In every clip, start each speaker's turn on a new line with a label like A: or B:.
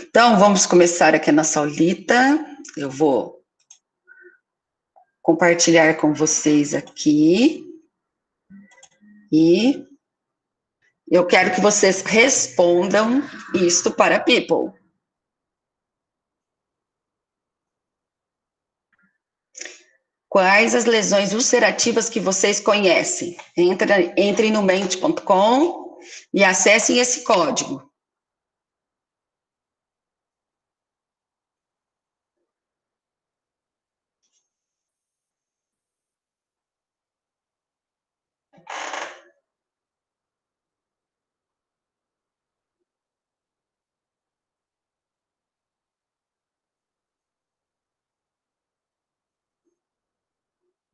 A: Então, vamos começar aqui a nossa aulita. Eu vou compartilhar com vocês aqui. E eu quero que vocês respondam isto para a People. Quais as lesões ulcerativas que vocês conhecem? Entrem no mente.com e acessem esse código.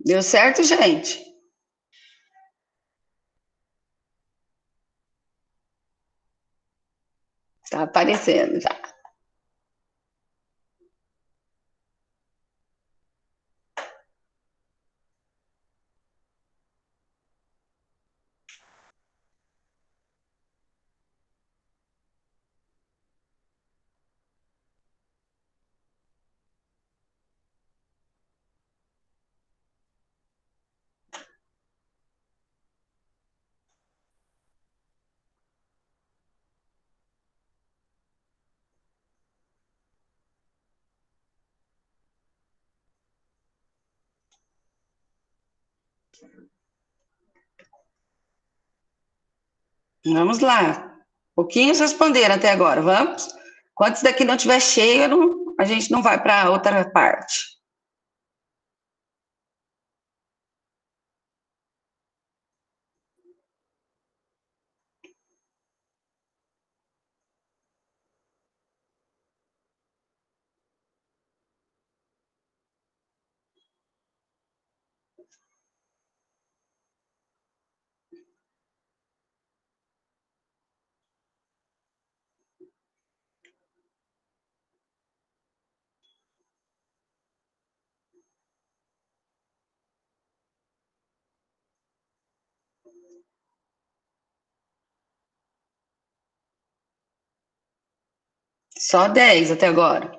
A: Deu certo, gente? Está aparecendo já. Vamos lá. Pouquinhos responderam até agora, vamos? Quando isso daqui não estiver cheio, a gente não vai para outra parte. Só 10 até agora.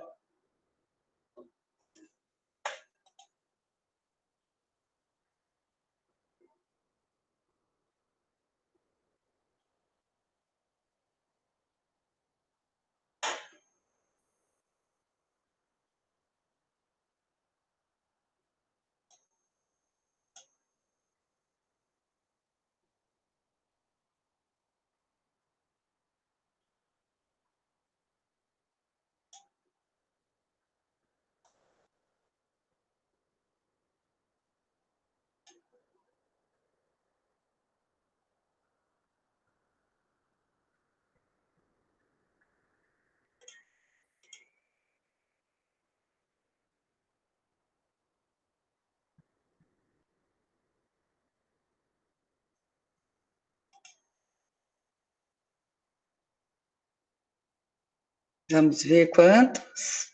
A: Vamos ver quantos.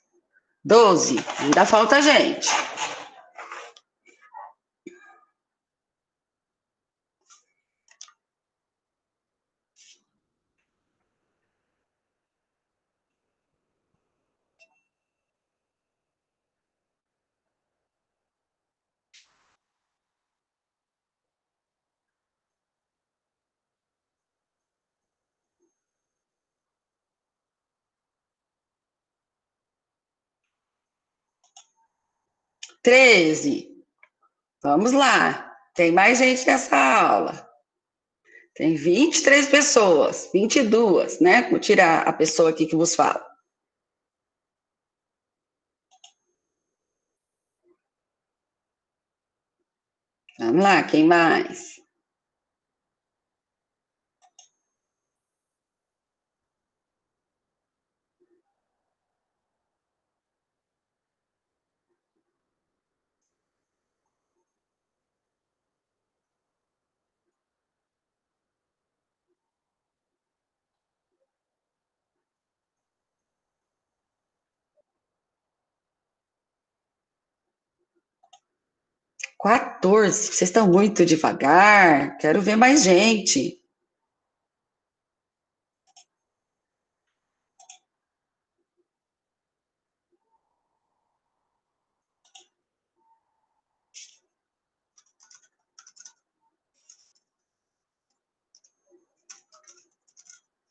A: 12. Ainda falta gente. Treze. Vamos lá. Tem mais gente nessa aula. Tem 23 pessoas, 22, né? Vou tirar a pessoa aqui que vos fala. Vamos lá, quem mais? Quatorze. Vocês estão muito devagar. Quero ver mais gente.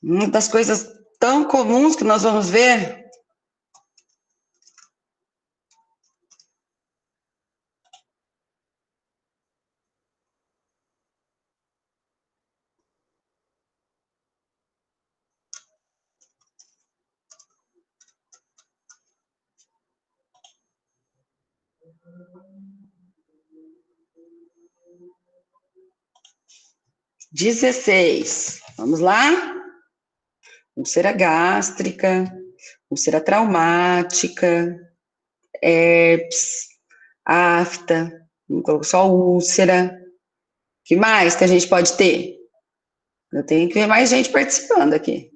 A: Uma das coisas tão comuns que nós vamos ver. Dezesseis. Vamos lá? Úlcera gástrica, úlcera traumática, herpes, afta, só úlcera. Que mais que a gente pode ter? Eu tenho que ver mais gente participando aqui.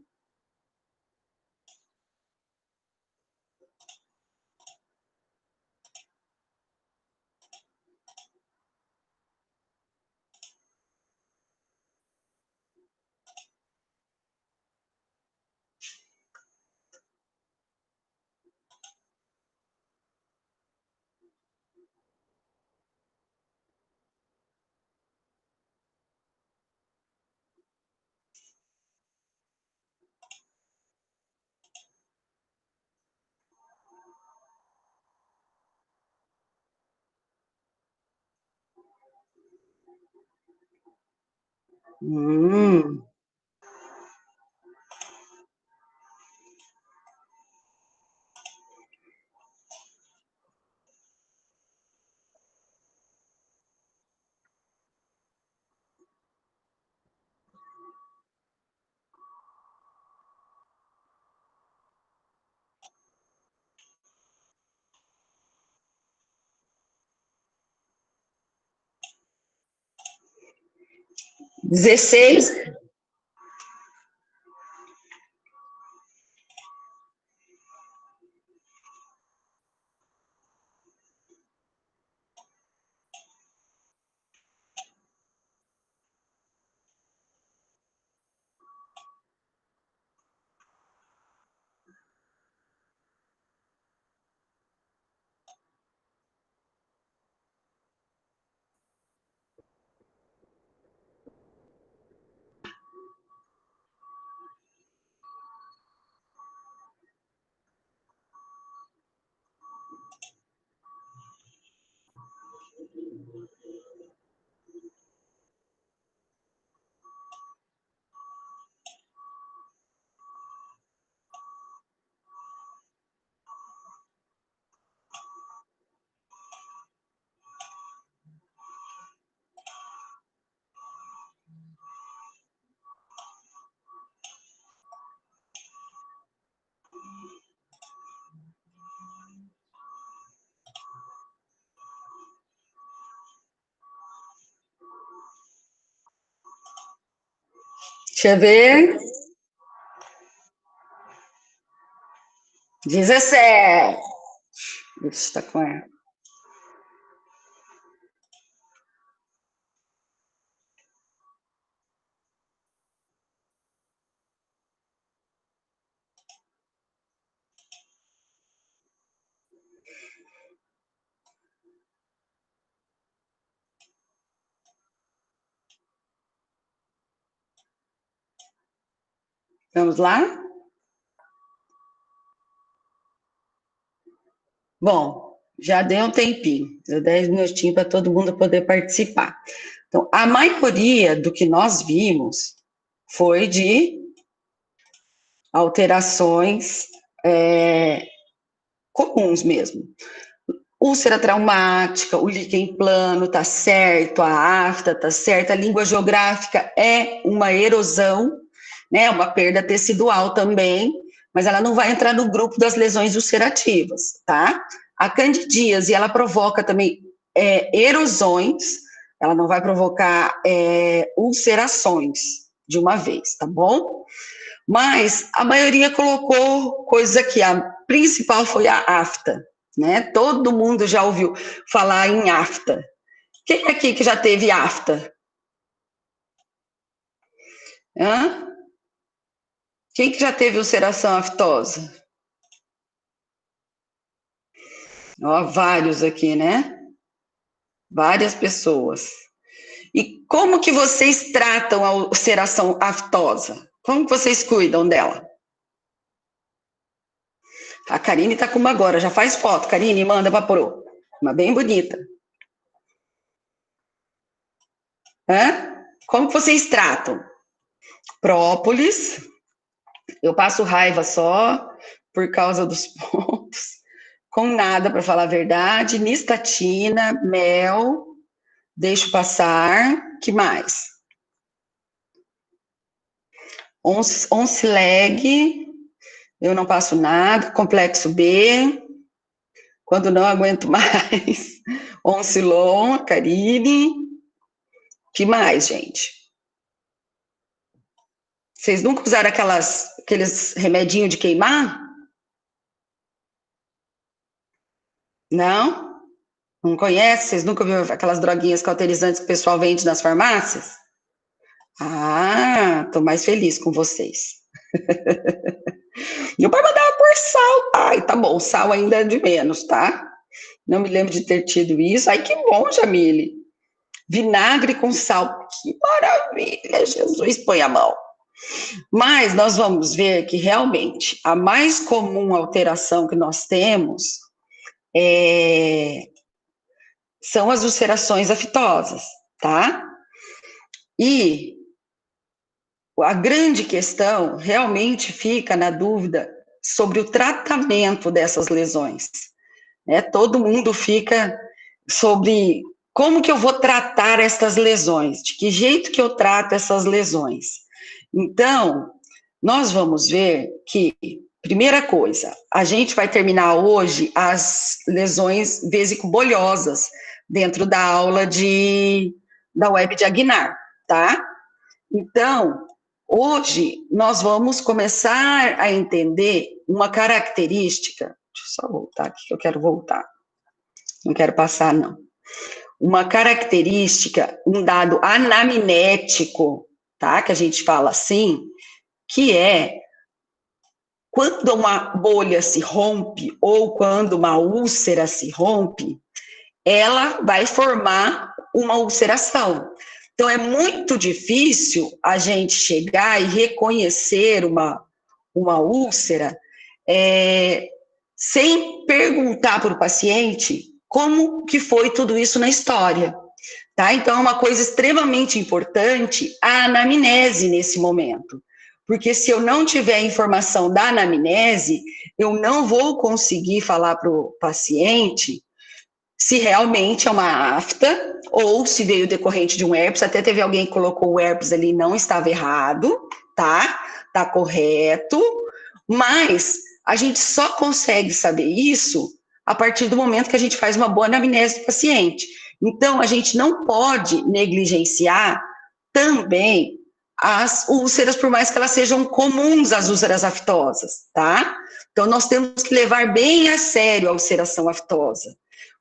A: Hum. Dezesseis. Deixa eu ver. 17. Ixi, tá com ela. Vamos lá? Bom, já deu um tempinho, deu 10 minutinhos para todo mundo poder participar. Então, a maioria do que nós vimos foi de alterações comuns mesmo. Úlcera traumática, o líquen plano, tá certo, a afta tá certa, a língua geográfica é uma erosão, né, uma perda tecidual também, mas ela não vai entrar no grupo das lesões ulcerativas, tá? A candidíase, ela provoca também erosões, ela não vai provocar ulcerações de uma vez, tá bom? Mas a maioria colocou coisas aqui, a principal foi a afta, né? Todo mundo já ouviu falar em afta. Quem aqui que já teve afta? Hã? Quem que já teve ulceração aftosa? Ó, vários aqui, né? Várias pessoas. E como que vocês tratam a ulceração aftosa? Como que vocês cuidam dela? A Karine tá com uma agora, já faz foto. Karine, manda pra Pro. Uma bem bonita. Hã? Como que vocês tratam? Própolis. Eu passo raiva só por causa dos pontos. Com nada, para falar a verdade. Nistatina, mel. Deixo passar. Que mais? Oncileg. Eu não passo nada. Complexo B. Quando não aguento mais. Oncilon, Carine. Que mais, gente? Vocês nunca usaram aqueles remedinhos de queimar? Não? Não conhece? Vocês nunca viram aquelas droguinhas cauterizantes que o pessoal vende nas farmácias? Ah, tô mais feliz com vocês. E o pai mandava por sal. Ai, tá bom, sal ainda é de menos, tá? Não me lembro de ter tido isso. Ai, que bom, Jamile. Vinagre com sal. Que maravilha, Jesus, põe a mão. Mas nós vamos ver que realmente a mais comum alteração que nós temos são as ulcerações afitosas, tá? E a grande questão realmente fica na dúvida sobre o tratamento dessas lesões, né? Todo mundo fica sobre como que eu vou tratar essas lesões, de que jeito que eu trato essas lesões. Então, nós vamos ver que, primeira coisa, a gente vai terminar hoje as lesões vesicobolhosas dentro da aula da web de Aguinar, tá? Então, hoje nós vamos começar a entender uma característica, deixa eu só voltar aqui, que eu quero voltar, não quero passar, não. Uma característica, um dado anamnético, tá? Que a gente fala assim, que é quando uma bolha se rompe ou quando uma úlcera se rompe, ela vai formar uma ulceração. Então, é muito difícil a gente chegar e reconhecer uma úlcera sem perguntar para o paciente como que foi tudo isso na história. Tá? Então, é uma coisa extremamente importante a anamnese nesse momento. Porque se eu não tiver a informação da anamnese, eu não vou conseguir falar para o paciente se realmente é uma afta ou se veio decorrente de um herpes. Até teve alguém que colocou o herpes ali, não estava errado, tá? Tá correto, mas a gente só consegue saber isso a partir do momento que a gente faz uma boa anamnese do paciente. Então, a gente não pode negligenciar também as úlceras, por mais que elas sejam comuns, as úlceras aftosas, tá? Então, nós temos que levar bem a sério a ulceração aftosa,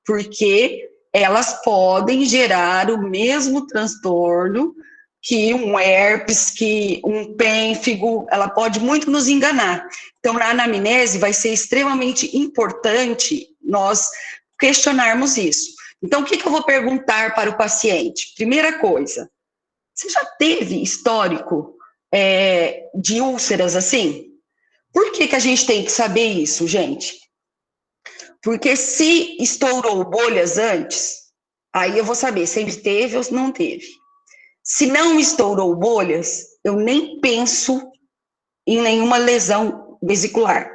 A: porque elas podem gerar o mesmo transtorno que um herpes, que um pênfigo, ela pode muito nos enganar. Então, na anamnese, vai ser extremamente importante nós questionarmos isso. Então, o que eu vou perguntar para o paciente? Primeira coisa, você já teve histórico de úlceras assim? Por que a gente tem que saber isso, gente? Porque se estourou bolhas antes, aí eu vou saber se ele teve ou se não teve. Se não estourou bolhas, eu nem penso em nenhuma lesão vesicular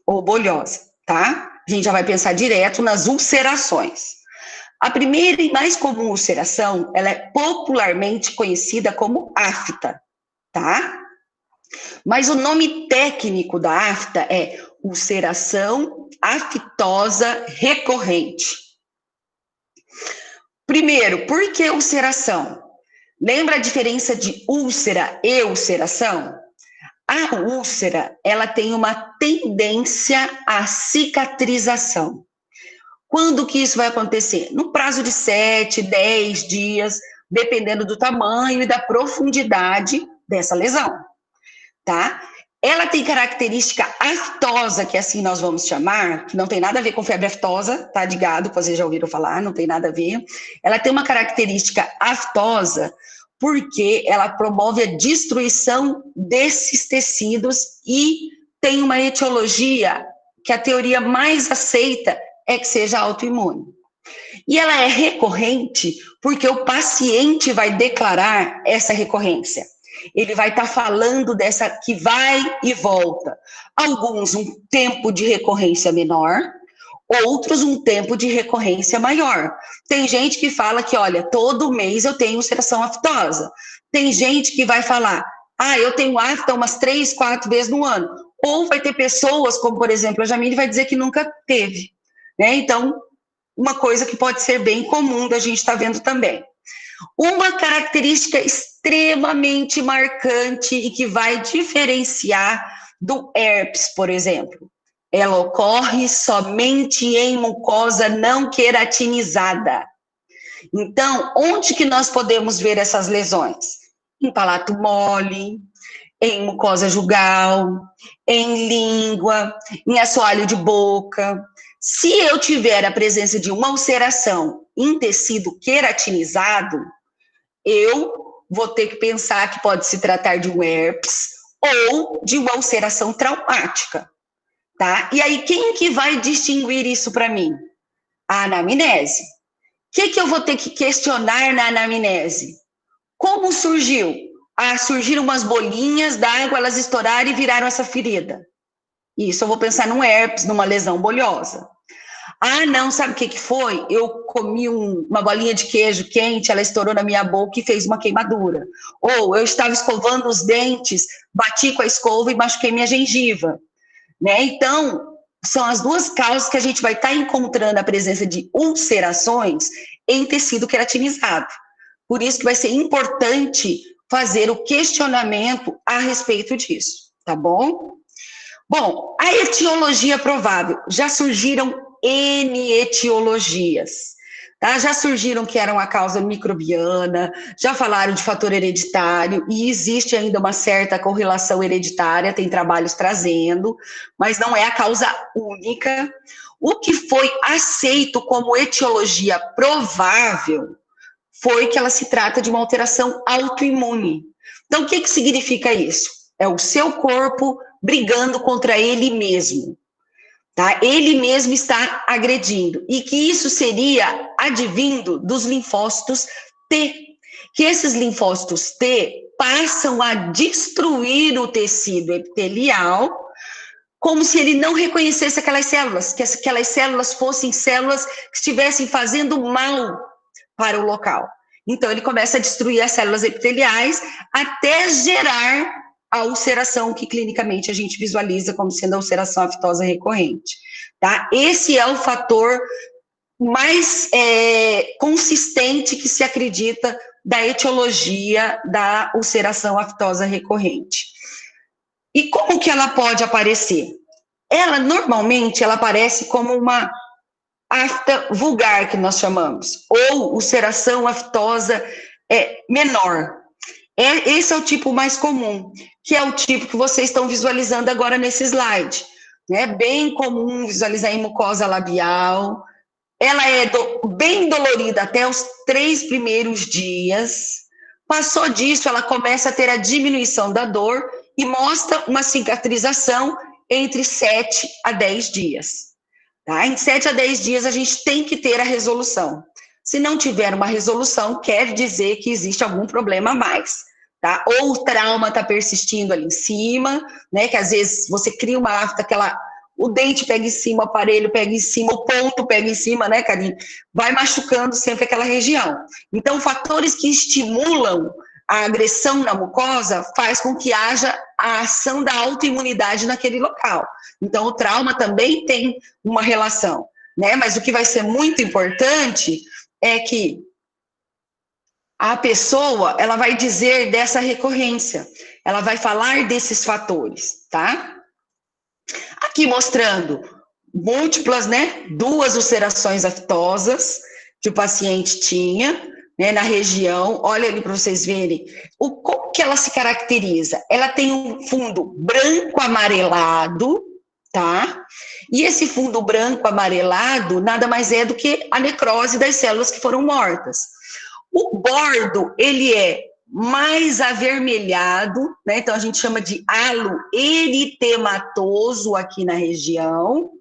A: ou bolhosa, tá? A gente já vai pensar direto nas ulcerações. A primeira e mais comum ulceração, ela é popularmente conhecida como afta, tá? Mas o nome técnico da afta é ulceração aftosa recorrente. Primeiro, por que ulceração? Lembra a diferença de úlcera e ulceração? A úlcera, ela tem uma tendência à cicatrização. Quando que isso vai acontecer? No prazo de 7, 10 dias, dependendo do tamanho e da profundidade dessa lesão, tá? Ela tem característica aftosa, que assim nós vamos chamar, que não tem nada a ver com febre aftosa, tá ligado? Vocês já ouviram falar, não tem nada a ver. Ela tem uma característica aftosa porque ela promove a destruição desses tecidos e tem uma etiologia que a teoria mais aceita é que seja autoimune. E ela é recorrente porque o paciente vai declarar essa recorrência. Ele vai estar falando dessa que vai e volta. Alguns um tempo de recorrência menor, outros um tempo de recorrência maior. Tem gente que fala que, olha, todo mês eu tenho ulceração aftosa. Tem gente que vai falar, eu tenho afta umas 3, 4 vezes no ano. Ou vai ter pessoas, como por exemplo a Jamile, vai dizer que nunca teve. Né? Então, uma coisa que pode ser bem comum da gente estar vendo também. Uma característica extremamente marcante e que vai diferenciar do herpes, por exemplo, ela ocorre somente em mucosa não queratinizada. Então, onde que nós podemos ver essas lesões? Em palato mole, em mucosa jugal, em língua, em assoalho de boca. Se eu tiver a presença de uma ulceração em tecido queratinizado, eu vou ter que pensar que pode se tratar de um herpes ou de uma ulceração traumática, tá? E aí, quem que vai distinguir isso para mim? A anamnese. O que eu vou ter que questionar na anamnese? Como surgiu? Surgiram umas bolinhas d'água, elas estouraram e viraram essa ferida. Isso eu vou pensar num herpes, numa lesão bolhosa. Não, sabe o que foi? Eu comi uma bolinha de queijo quente, ela estourou na minha boca e fez uma queimadura. Ou eu estava escovando os dentes, bati com a escova e machuquei minha gengiva. Né? Então, são as duas causas que a gente vai estar encontrando a presença de ulcerações em tecido queratinizado. Por isso que vai ser importante fazer o questionamento a respeito disso, tá bom? Bom, a etiologia provável. Já surgiram N etiologias, tá? Já surgiram que eram a causa microbiana, já falaram de fator hereditário, e existe ainda uma certa correlação hereditária, tem trabalhos trazendo, mas não é a causa única. O que foi aceito como etiologia provável foi que ela se trata de uma alteração autoimune. Então, o que significa isso? É o seu corpo brigando contra ele mesmo. Tá? Ele mesmo está agredindo. E que isso seria advindo dos linfócitos T. Que esses linfócitos T passam a destruir o tecido epitelial, como se ele não reconhecesse aquelas células, que aquelas células fossem células que estivessem fazendo mal para o local. Então, ele começa a destruir as células epiteliais até gerar a ulceração que clinicamente a gente visualiza como sendo a ulceração aftosa recorrente. Tá? Esse é o fator mais consistente que se acredita da etiologia da ulceração aftosa recorrente. E como que ela pode aparecer? Ela, normalmente, ela aparece como uma afta vulgar, que nós chamamos, ou ulceração aftosa menor. Esse é o tipo mais comum, que é o tipo que vocês estão visualizando agora nesse slide. É bem comum visualizar em mucosa labial. Ela é bem dolorida até os 3 primeiros dias. Passou disso, ela começa a ter a diminuição da dor e mostra uma cicatrização entre 7 a 10 dias. Tá? Em 7 a 10 dias, a gente tem que ter a resolução. Se não tiver uma resolução, quer dizer que existe algum problema a mais. Tá? Ou o trauma está persistindo ali em cima, né? Que às vezes você cria uma afta que o dente pega em cima, o aparelho pega em cima, o ponto pega em cima, né, Karine? Vai machucando sempre aquela região. Então, fatores que estimulam a agressão na mucosa faz com que haja a ação da autoimunidade naquele local. Então, o trauma também tem uma relação, né? Mas o que vai ser muito importante é que a pessoa, ela vai dizer dessa recorrência, ela vai falar desses fatores, tá? Aqui mostrando múltiplas, né? 2 ulcerações aftosas que o paciente tinha, né, na região. Olha ali para vocês verem como que ela se caracteriza. Ela tem um fundo branco amarelado, tá? E esse fundo branco amarelado nada mais é do que a necrose das células que foram mortas. O bordo, ele é mais avermelhado, né? Então a gente chama de halo eritematoso aqui na região,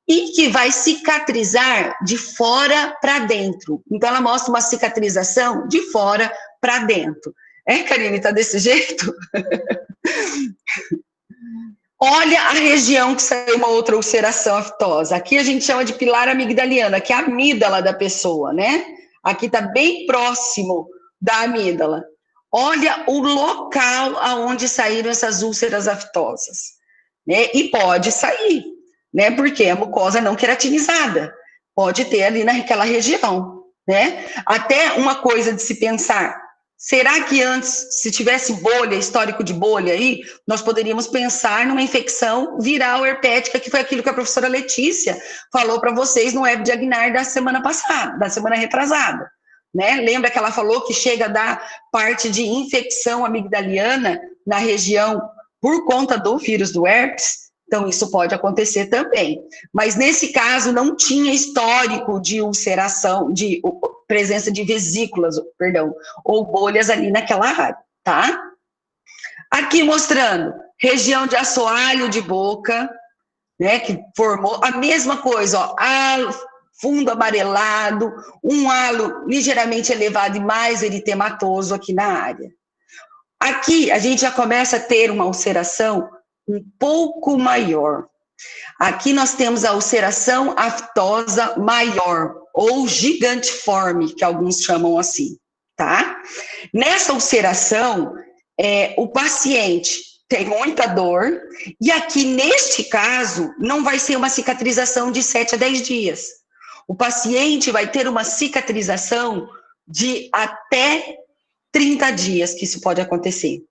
A: e que vai cicatrizar de fora para dentro. Então ela mostra uma cicatrização de fora para dentro. Karine, tá desse jeito? Olha a região que saiu uma outra ulceração aftosa. Aqui a gente chama de pilar amigdaliana, que é a amígdala da pessoa, né? Aqui está bem próximo da amígdala. Olha o local aonde saíram essas úlceras aftosas, né? E pode sair, né? Porque a mucosa não queratinizada pode ter ali naquela região, né? Até uma coisa de se pensar. Será que antes, se tivesse bolha, histórico de bolha aí, nós poderíamos pensar numa infecção viral herpética, que foi aquilo que a professora Letícia falou para vocês no Web de Agnar da semana passada, da semana retrasada, né? Lembra que ela falou que chega a dar parte de infecção amigdaliana na região por conta do vírus do herpes? Então, isso pode acontecer também. Mas, nesse caso, não tinha histórico de ulceração, de presença de vesículas, perdão, ou bolhas ali naquela área, tá? Aqui mostrando região de assoalho de boca, né, que formou a mesma coisa, ó, halo, fundo amarelado, um halo ligeiramente elevado e mais eritematoso aqui na área. Aqui a gente já começa a ter uma ulceração um pouco maior. Aqui nós temos a ulceração aftosa maior, ou gigantiforme, que alguns chamam assim, tá? Nessa ulceração, o paciente tem muita dor, e aqui, neste caso, não vai ser uma cicatrização de 7 a 10 dias. O paciente vai ter uma cicatrização de até 30 dias, que isso pode acontecer,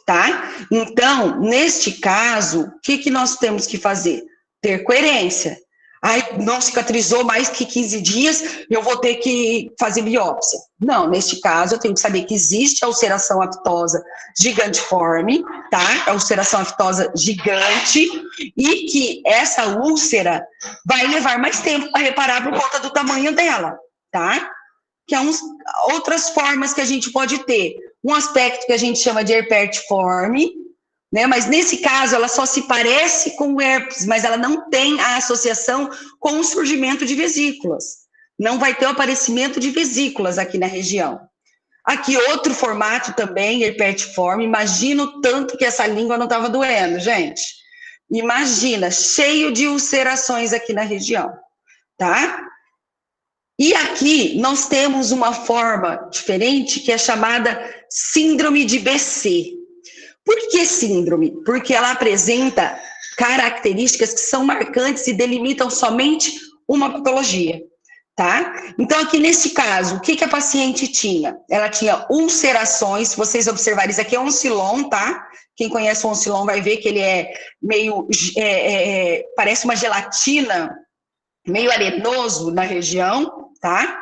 A: tá? Então, neste caso, o que nós temos que fazer? Ter coerência. Ai, não cicatrizou mais que 15 dias, eu vou ter que fazer biópsia. Não, neste caso, eu tenho que saber que existe a ulceração aftosa gigantiforme, tá? A ulceração aftosa gigante, e que essa úlcera vai levar mais tempo para reparar por conta do tamanho dela, tá? Que há outras formas que a gente pode ter. Um aspecto que a gente chama de herpetiforme, né? Mas nesse caso ela só se parece com o herpes, mas ela não tem a associação com o surgimento de vesículas. Não vai ter o aparecimento de vesículas aqui na região. Aqui outro formato também, herpetiforme. Imagina o tanto que essa língua não estava doendo, gente. Imagina, cheio de ulcerações aqui na região, tá? E aqui nós temos uma forma diferente que é chamada síndrome de BC. Por que síndrome? Porque ela apresenta características que são marcantes e delimitam somente uma patologia, tá? Então, aqui nesse caso, o que a paciente tinha? Ela tinha ulcerações, se vocês observarem, isso aqui é oncilon, tá? Quem conhece o oncilon vai ver que ele é meio, parece uma gelatina, meio arenoso na região, tá?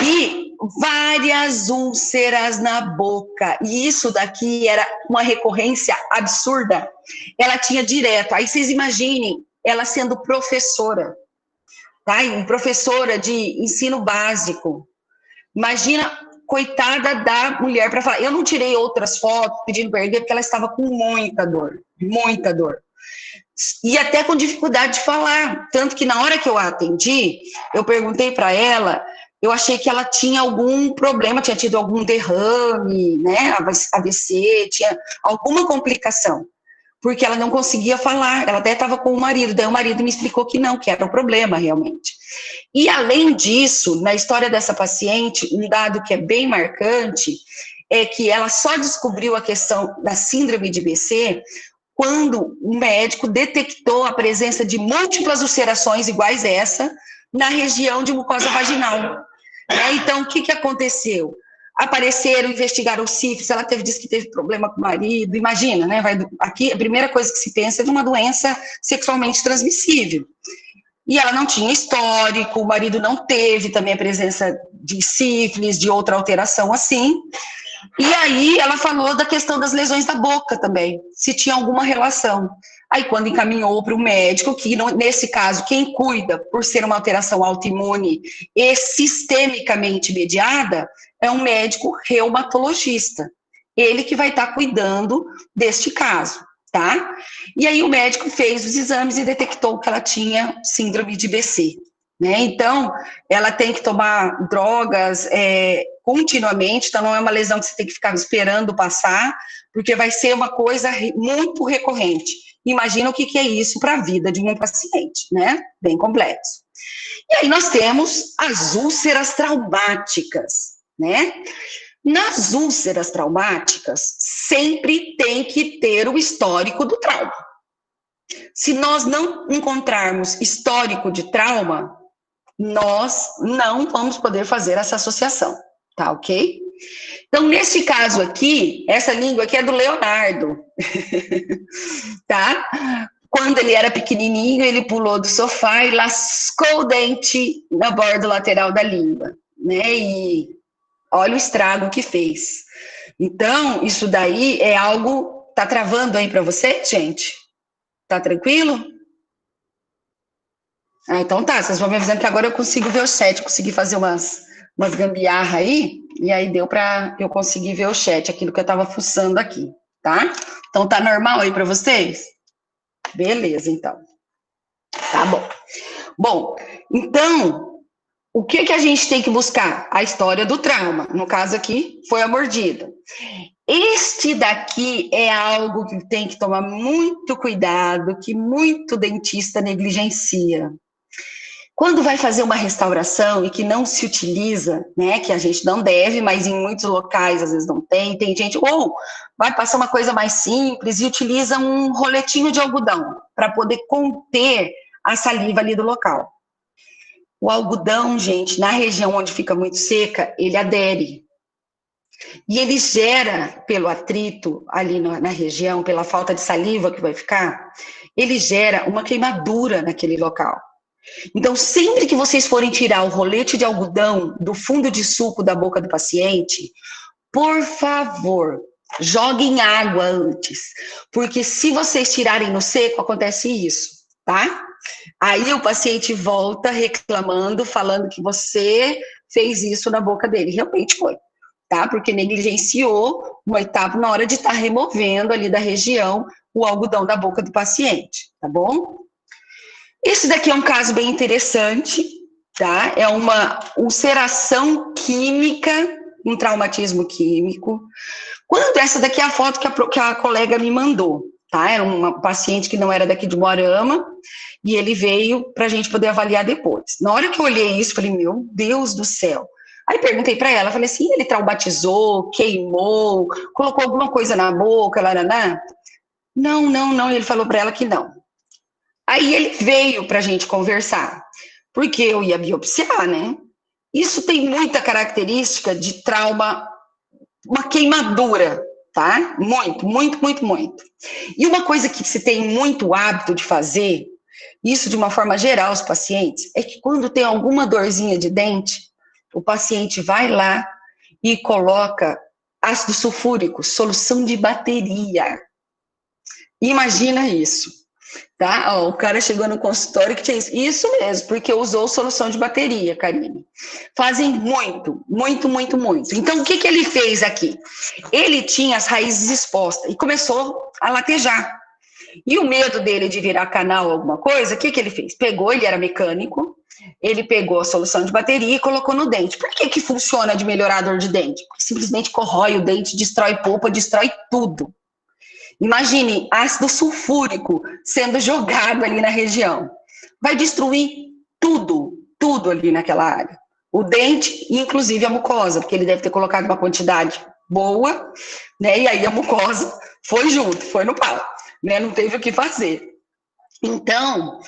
A: E várias úlceras na boca, e isso daqui era uma recorrência absurda. Ela tinha direto, aí vocês imaginem, ela sendo professora, tá? Professora de ensino básico. Imagina, coitada da mulher, para falar. Eu não tirei outras fotos pedindo para erguer, porque ela estava com muita dor, muita dor. E até com dificuldade de falar, tanto que na hora que eu a atendi, eu perguntei para ela, eu achei que ela tinha algum problema, tinha tido algum derrame, né, AVC, tinha alguma complicação, porque ela não conseguia falar, ela até estava com o marido, daí o marido me explicou que não, que era o problema realmente. E além disso, na história dessa paciente, um dado que é bem marcante, é que ela só descobriu a questão da síndrome de BC quando o médico detectou a presença de múltiplas ulcerações iguais a essa na região de mucosa vaginal. Então, o que aconteceu? Apareceram, investigaram sífilis, ela disse que teve problema com o marido, imagina, né? Aqui a primeira coisa que se pensa é de uma doença sexualmente transmissível. E ela não tinha histórico, o marido não teve também a presença de sífilis, de outra alteração assim. E aí ela falou da questão das lesões da boca também, se tinha alguma relação. Aí, quando encaminhou para o médico, que nesse caso, quem cuida, por ser uma alteração autoimune e sistemicamente mediada, é um médico reumatologista. Ele que vai estar cuidando deste caso, tá? E aí o médico fez os exames e detectou que ela tinha síndrome de BC. Né? Então, ela tem que tomar drogas continuamente, então não é uma lesão que você tem que ficar esperando passar, porque vai ser uma coisa muito recorrente. Imagina o que é isso para a vida de um paciente, né? Bem complexo. E aí nós temos as úlceras traumáticas, né? Nas úlceras traumáticas, sempre tem que ter o histórico do trauma. Se nós não encontrarmos histórico de trauma, nós não vamos poder fazer essa associação, tá ok? Então, nesse caso aqui, essa língua aqui é do Leonardo, tá? Quando ele era pequenininho, ele pulou do sofá e lascou o dente na borda lateral da língua, né? E olha o estrago que fez. Então, isso daí é algo... Tá travando aí para você, gente? Tá tranquilo? Ah, então tá, vocês vão me avisando que agora eu consigo ver o chat, consegui fazer umas gambiarra aí, e aí deu para eu conseguir ver o chat, aquilo que eu estava fuçando aqui, tá? Então tá normal aí para vocês? Beleza, então. Tá bom. Bom, então, o que a gente tem que buscar? A história do trauma. No caso aqui, foi a mordida. Este daqui é algo que tem que tomar muito cuidado, que muito dentista negligencia. Quando vai fazer uma restauração e que não se utiliza, né, que a gente não deve, mas em muitos locais às vezes não tem gente, ou vai passar uma coisa mais simples e utiliza um roletinho de algodão para poder conter a saliva ali do local. O algodão, gente, na região onde fica muito seca, ele adere. E ele gera, pelo atrito ali na região, pela falta de saliva que vai ficar, ele gera uma queimadura naquele local. Então, sempre que vocês forem tirar o rolete de algodão do fundo de suco da boca do paciente, por favor, joguem água antes, porque se vocês tirarem no seco, acontece isso, tá? Aí o paciente volta reclamando, falando que você fez isso na boca dele. Realmente foi, tá? Porque negligenciou uma etapa na hora de estar removendo ali da região o algodão da boca do paciente, tá bom? Esse daqui é um caso bem interessante, tá? É uma ulceração química, um traumatismo químico. Quando essa daqui é a foto que a colega me mandou, tá? Era uma paciente que não era daqui de Moarama, e ele veio para a gente poder avaliar depois. Na hora que eu olhei isso, falei, meu Deus do céu. Aí perguntei para ela, falei assim, ele traumatizou, queimou, colocou alguma coisa na boca, laraná? Não, ele falou para ela que não. Aí ele veio para a gente conversar, porque eu ia biopsiar, né? Isso tem muita característica de trauma, uma queimadura, tá? Muito. E uma coisa que se tem muito hábito de fazer, isso de uma forma geral os pacientes, é que quando tem alguma dorzinha de dente, o paciente vai lá e coloca ácido sulfúrico, solução de bateria. Imagina isso. Tá? Ó, o cara chegou no consultório que tinha isso. Isso mesmo, porque usou solução de bateria, Karine. Fazem muito. Então, o que ele fez aqui? Ele tinha as raízes expostas e começou a latejar. E o medo dele de virar canal alguma coisa, o que ele fez? Pegou, ele era mecânico, ele pegou a solução de bateria e colocou no dente. Por que funciona de melhorar a dor de dente? Porque simplesmente corrói o dente, destrói polpa, destrói tudo. Imagine ácido sulfúrico sendo jogado ali na região. Vai destruir tudo ali naquela área. O dente, inclusive a mucosa, porque ele deve ter colocado uma quantidade boa, né? E aí a mucosa foi junto, foi no pau, né? Não teve o que fazer. Então,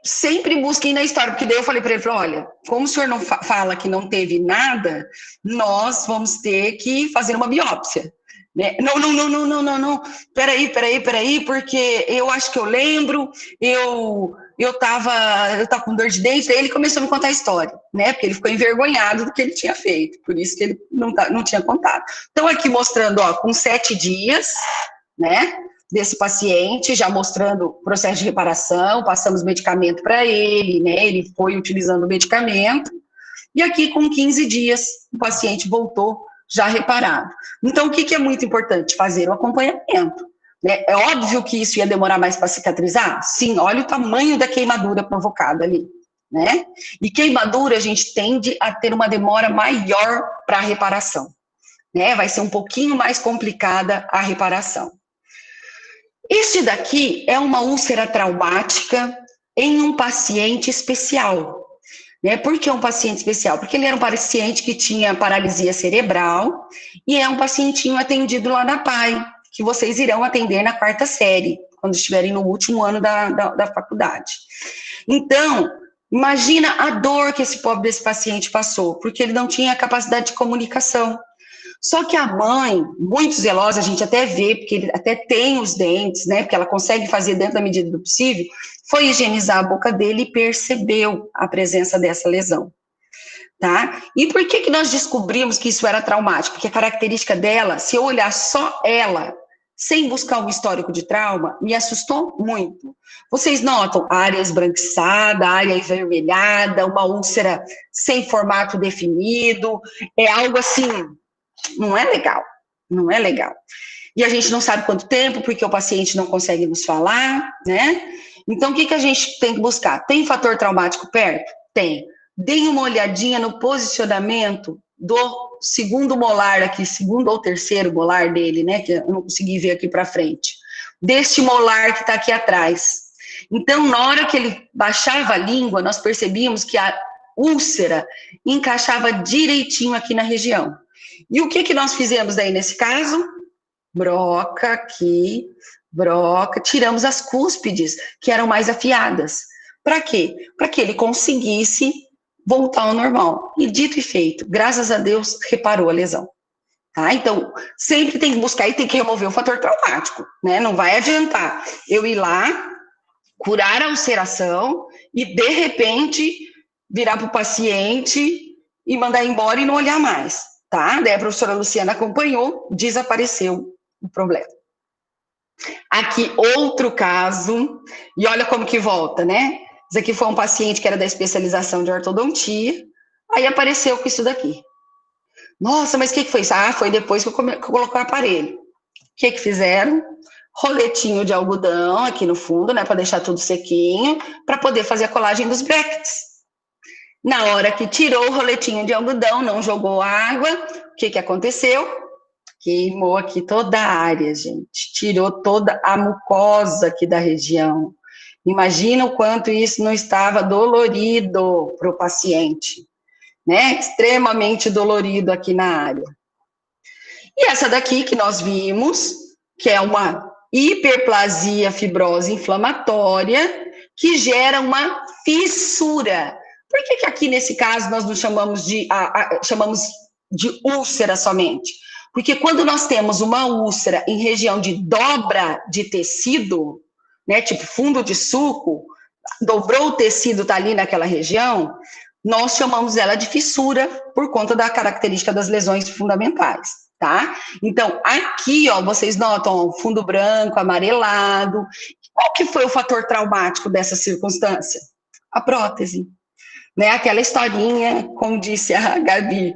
A: sempre busquem na história, porque daí eu falei para ele, olha, como o senhor não fala que não teve nada, nós vamos ter que fazer uma biópsia. Né? Não, peraí, porque eu acho que eu lembro, eu tava com dor de dente, aí ele começou a me contar a história, né? Porque ele ficou envergonhado do que ele tinha feito, por isso que ele não tinha contado. Então, aqui mostrando, ó, com 7 dias, né? desse paciente, já mostrando o processo de reparação, passamos medicamento para ele, né? Ele foi utilizando o medicamento, e aqui com 15 dias o paciente voltou já reparado. Então, o que é muito importante? Fazer o acompanhamento. Né? É óbvio que isso ia demorar mais para cicatrizar? Sim, olha o tamanho da queimadura provocada ali. Né? E queimadura, a gente tende a ter uma demora maior para a reparação. Né? Vai ser um pouquinho mais complicada a reparação. Este daqui é uma úlcera traumática em um paciente especial. Né? Por que um paciente especial? Porque ele era um paciente que tinha paralisia cerebral e é um pacientinho atendido lá na PAI, que vocês irão atender na 4ª série, quando estiverem no último ano da faculdade. Então, imagina a dor que esse pobre desse paciente passou, porque ele não tinha capacidade de comunicação. Só que a mãe, muito zelosa, a gente até vê, porque ele até tem os dentes, né, porque ela consegue fazer dentro da medida do possível, foi higienizar a boca dele e percebeu a presença dessa lesão. Tá? E por que nós descobrimos que isso era traumático? Porque a característica dela, se eu olhar só ela, sem buscar um histórico de trauma, me assustou muito. Vocês notam a área esbranquiçada, a área avermelhada, uma úlcera sem formato definido, é algo assim, não é legal, não é legal. E a gente não sabe quanto tempo, porque o paciente não consegue nos falar, né? Então, o que a gente tem que buscar? Tem fator traumático perto? Tem. Deem uma olhadinha no posicionamento do segundo molar aqui, segundo ou terceiro molar dele, né, que eu não consegui ver aqui para frente, deste molar que está aqui atrás. Então, na hora que ele baixava a língua, nós percebíamos que a úlcera encaixava direitinho aqui na região. E o que nós fizemos daí nesse caso? Broca aqui, broca, tiramos as cúspides, que eram mais afiadas. Para quê? Para que ele conseguisse voltar ao normal. E dito e feito, graças a Deus, reparou a lesão. Tá? Então, sempre tem que buscar e tem que remover o fator traumático, né? Não vai adiantar eu ir lá, curar a ulceração e, de repente, virar para o paciente e mandar embora e não olhar mais, tá? Daí a professora Luciana acompanhou, desapareceu o problema. Aqui, outro caso, e olha como que volta, né? Isso aqui foi um paciente que era da especialização de ortodontia, aí apareceu com isso daqui. Nossa, mas o que foi isso? Ah, foi depois que eu coloquei o aparelho. O que fizeram? Roletinho de algodão aqui no fundo, né, para deixar tudo sequinho, para poder fazer a colagem dos brackets. Na hora que tirou o roletinho de algodão, não jogou água, o que aconteceu? Queimou aqui toda a área, gente. Tirou toda a mucosa aqui da região. Imagina o quanto isso não estava dolorido para o paciente, né? Extremamente dolorido aqui na área. E essa daqui que nós vimos, que é uma hiperplasia fibrosa inflamatória, que gera uma fissura. Por que aqui nesse caso nós não chamamos de úlcera somente? Porque quando nós temos uma úlcera em região de dobra de tecido, né, tipo fundo de suco, dobrou o tecido, tá ali naquela região, nós chamamos ela de fissura por conta da característica das lesões fundamentais, tá? Então, aqui, ó, vocês notam ó, fundo branco, amarelado. Qual que foi o fator traumático dessa circunstância? A prótese, né? Aquela historinha, como disse a Gabi,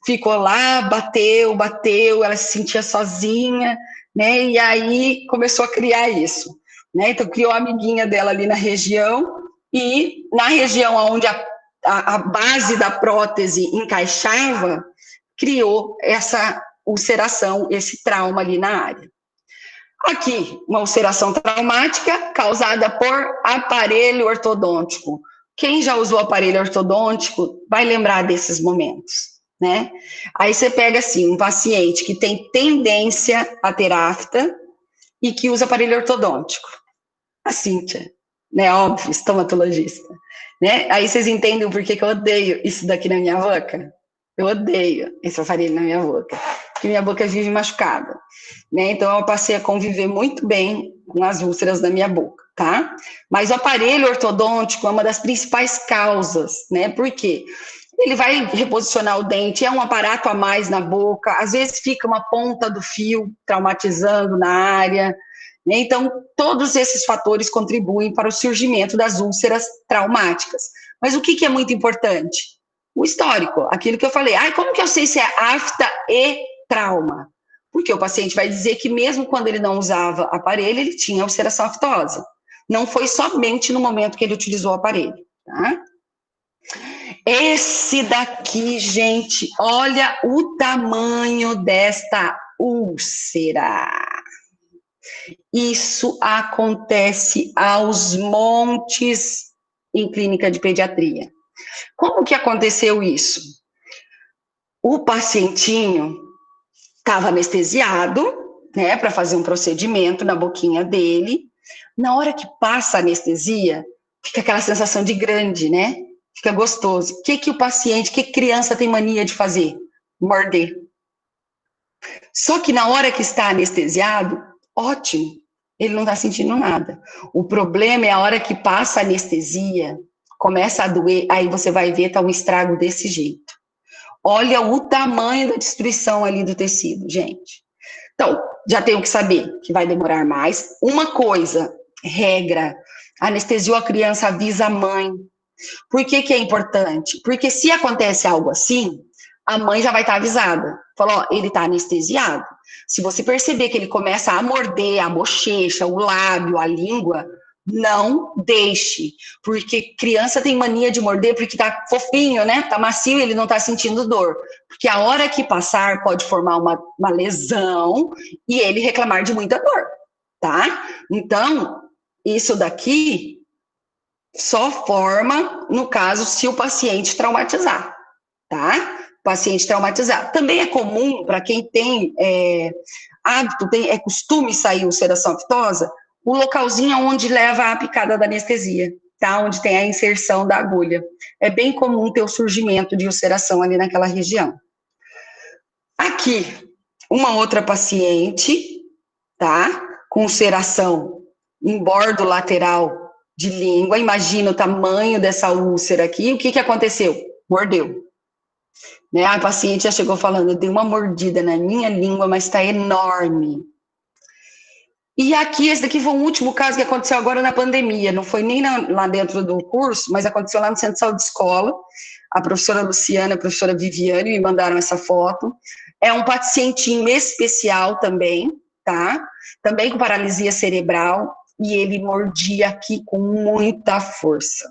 A: ficou lá, bateu, ela se sentia sozinha, né? E aí começou a criar isso, né? Então criou a amiguinha dela ali na região, e na região onde a base da prótese encaixava, criou essa ulceração, esse trauma ali na área. Aqui, uma ulceração traumática causada por aparelho ortodôntico. Quem já usou aparelho ortodôntico vai lembrar desses momentos, né? Aí você pega assim, um paciente que tem tendência a ter afta e que usa aparelho ortodôntico. A Cíntia, né? Óbvio, estomatologista, né? Aí vocês entendem por que eu odeio isso daqui na minha boca? Eu odeio esse aparelho na minha boca, porque minha boca vive machucada, né? Então eu passei a conviver muito bem com as úlceras da minha boca, tá? Mas o aparelho ortodôntico é uma das principais causas, né? Por quê? Ele vai reposicionar o dente, é um aparato a mais na boca, às vezes fica uma ponta do fio traumatizando na área, né? Então, todos esses fatores contribuem para o surgimento das úlceras traumáticas. Mas o que é muito importante? O histórico, aquilo que eu falei. Como que eu sei se é afta e trauma? Porque o paciente vai dizer que mesmo quando ele não usava aparelho, ele tinha ulceração aftosa. Não foi somente no momento que ele utilizou o aparelho, tá? Esse daqui, gente, olha o tamanho desta úlcera. Isso acontece aos montes em clínica de pediatria. Como que aconteceu isso? O pacientinho estava anestesiado, né, para fazer um procedimento na boquinha dele. Na hora que passa a anestesia, fica aquela sensação de grande, né? Fica gostoso. O que o paciente, que criança tem mania de fazer? Morder. Só que na hora que está anestesiado, ótimo, ele não está sentindo nada. O problema é a hora que passa a anestesia, começa a doer, aí você vai ver, tá um estrago desse jeito. Olha o tamanho da destruição ali do tecido, gente. Então, já tenho que saber que vai demorar mais. Uma coisa, regra, anestesiou a criança, avisa a mãe. Por que é importante? Porque se acontece algo assim, a mãe já vai estar avisada. Falou, ele está anestesiado. Se você perceber que ele começa a morder a bochecha, o lábio, a língua, não deixe. Porque criança tem mania de morder porque tá fofinho, né? Tá macio e ele não tá sentindo dor. Porque a hora que passar pode formar uma lesão e ele reclamar de muita dor, tá? Então, isso daqui só forma, no caso, se o paciente traumatizar, tá? Paciente traumatizar. Também é comum, para quem tem hábito, é costume sair ulceração aftosa, o localzinho onde leva a picada da anestesia, tá? Onde tem a inserção da agulha. É bem comum ter o surgimento de ulceração ali naquela região. Aqui, uma outra paciente, tá? Com ulceração em bordo lateral de língua. Imagina o tamanho dessa úlcera aqui. O que aconteceu? Mordeu. Né? A paciente já chegou falando, eu dei uma mordida na minha língua, mas está enorme. E aqui, esse daqui foi o último caso que aconteceu agora na pandemia, não foi nem lá dentro do curso, mas aconteceu lá no Centro de Saúde de Escola. A professora Luciana, a professora Viviane me mandaram essa foto. É um pacientinho especial também, tá? Também com paralisia cerebral, e ele mordia aqui com muita força.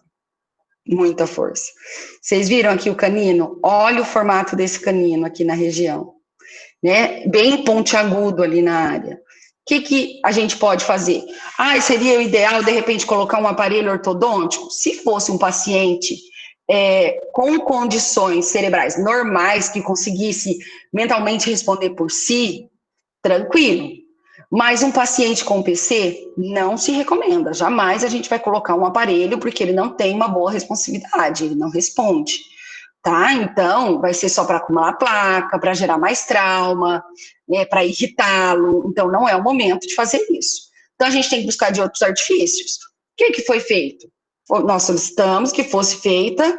A: Muita força. Vocês viram aqui o canino? Olha o formato desse canino aqui na região, né? Bem pontiagudo ali na área. O que a gente pode fazer? Seria o ideal, de repente, colocar um aparelho ortodôntico? Se fosse um paciente com condições cerebrais normais, que conseguisse mentalmente responder por si, tranquilo. Mas um paciente com PC não se recomenda. Jamais a gente vai colocar um aparelho, porque ele não tem uma boa responsividade, ele não responde. Tá? Então, vai ser só para acumular placa, para gerar mais trauma, né, para irritá-lo. Então, não é o momento de fazer isso. Então, a gente tem que buscar de outros artifícios. O que foi feito? Nós solicitamos que fosse feita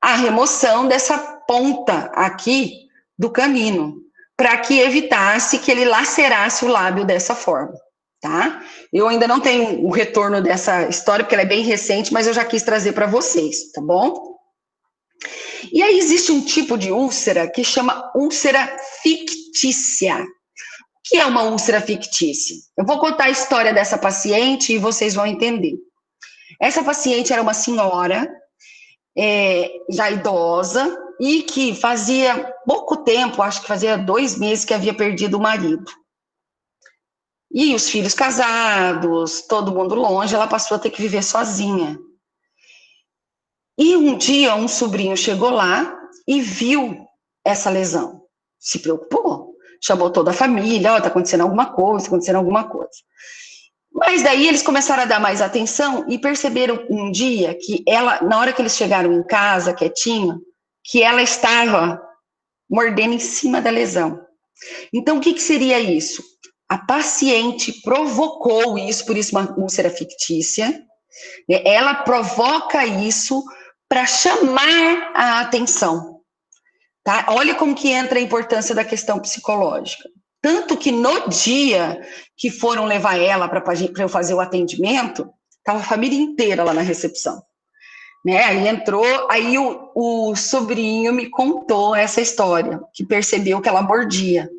A: a remoção dessa ponta aqui do canino, para que evitasse que ele lacerasse o lábio dessa forma. Tá? Eu ainda não tenho o retorno dessa história, porque ela é bem recente, mas eu já quis trazer para vocês, tá bom? E aí existe um tipo de úlcera que chama úlcera fictícia. O que é uma úlcera fictícia? Eu vou contar a história dessa paciente e vocês vão entender. Essa paciente era uma senhora, já idosa, e que fazia pouco tempo, acho que fazia 2 meses que havia perdido o marido. E os filhos casados, todo mundo longe, ela passou a ter que viver sozinha. E um dia um sobrinho chegou lá e viu essa lesão, se preocupou, chamou toda a família, tá acontecendo alguma coisa, Mas daí eles começaram a dar mais atenção e perceberam um dia que ela, na hora que eles chegaram em casa, quietinho, que ela estava mordendo em cima da lesão. Então, o que seria isso? A paciente provocou isso, por isso uma úlcera fictícia, ela provoca isso para chamar a atenção, tá? Olha como que entra a importância da questão psicológica. Tanto que no dia que foram levar ela para eu fazer o atendimento, estava a família inteira lá na recepção. Né? Aí entrou, aí o sobrinho me contou essa história, que percebeu que ela mordia.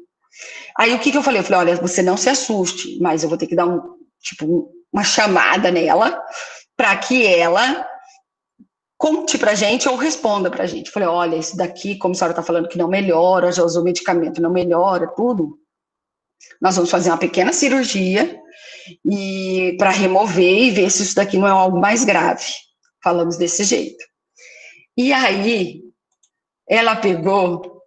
A: Aí o que eu falei? Eu falei, olha, você não se assuste, mas eu vou ter que dar uma chamada nela para que ela conte pra gente ou responda pra gente. Eu falei, olha, isso daqui, como a senhora está falando que não melhora, já usou medicamento, não melhora, tudo. Nós vamos fazer uma pequena cirurgia e para remover e ver se isso daqui não é algo mais grave. Falamos desse jeito. E aí, ela pegou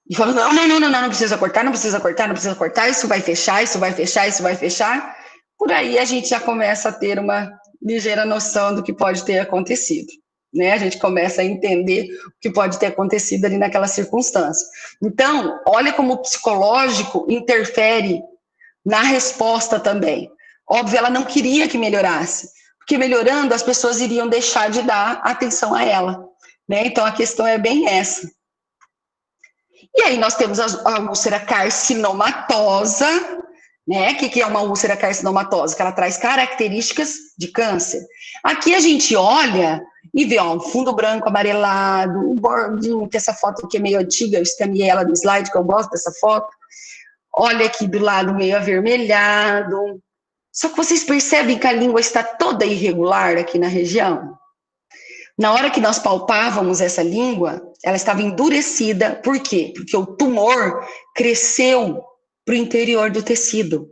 A: e falou, não precisa cortar, não precisa cortar, não precisa cortar, isso vai fechar, isso vai fechar, isso vai fechar. Por aí a gente já começa a ter uma ligeira noção do que pode ter acontecido. Né? A gente começa a entender o que pode ter acontecido ali naquela circunstância. Então, olha como o psicológico interfere na resposta também. Óbvio, ela não queria que melhorasse, porque melhorando as pessoas iriam deixar de dar atenção a ela. Né? Então, a questão é bem essa. E aí nós temos a úlcera carcinomatosa, né? O que é uma úlcera carcinomatosa? Que ela traz características de câncer. Aqui a gente olha e vê, ó, um fundo branco amarelado, um bordinho, que essa foto aqui é meio antiga, eu escaneei ela no slide, que eu gosto dessa foto. Olha aqui do lado meio avermelhado. Só que vocês percebem que a língua está toda irregular aqui na região? Na hora que nós palpávamos essa língua, ela estava endurecida. Por quê? Porque o tumor cresceu para o interior do tecido.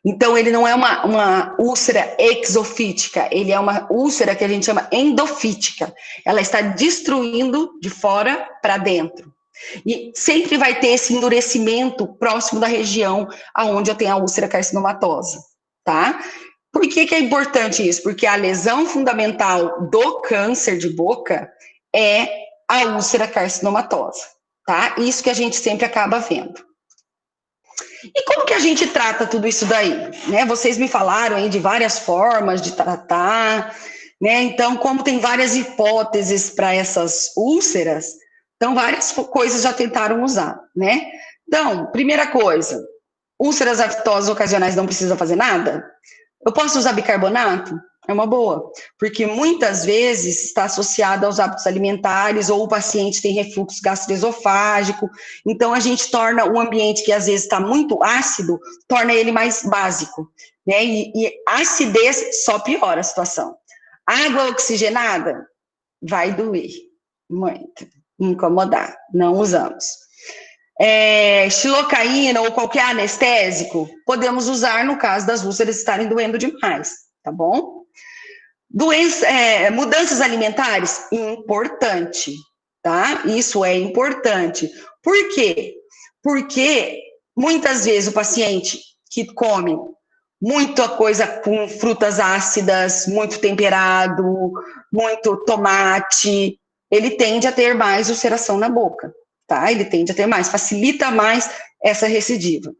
A: Então, ele não é uma úlcera exofítica, ele é uma úlcera que a gente chama endofítica. Ela está destruindo de fora para dentro. E sempre vai ter esse endurecimento próximo da região onde eu tenho a úlcera carcinomatosa, tá? Por que é importante isso? Porque a lesão fundamental do câncer de boca é a úlcera carcinomatosa, tá? Isso que a gente sempre acaba vendo. E como que a gente trata tudo isso daí? Né? Vocês me falaram aí de várias formas de tratar, né? Então, como tem várias hipóteses para essas úlceras, então várias coisas já tentaram usar, né? Então, primeira coisa, úlceras aftosas ocasionais não precisa fazer nada? Eu posso usar bicarbonato? É uma boa, porque muitas vezes está associado aos hábitos alimentares ou o paciente tem refluxo gastroesofágico, então a gente torna um ambiente que às vezes está muito ácido, torna ele mais básico, né? E acidez só piora a situação. Água oxigenada vai doer muito, incomodar, não usamos. Xilocaína ou qualquer anestésico, podemos usar no caso das úlceras estarem doendo demais, tá bom? Mudanças alimentares, importante, tá? Isso é importante. Por quê? Porque muitas vezes o paciente que come muita coisa com frutas ácidas, muito temperado, muito tomate, ele tende a ter mais ulceração na boca, tá? Ele tende a ter mais, facilita mais essa recidiva.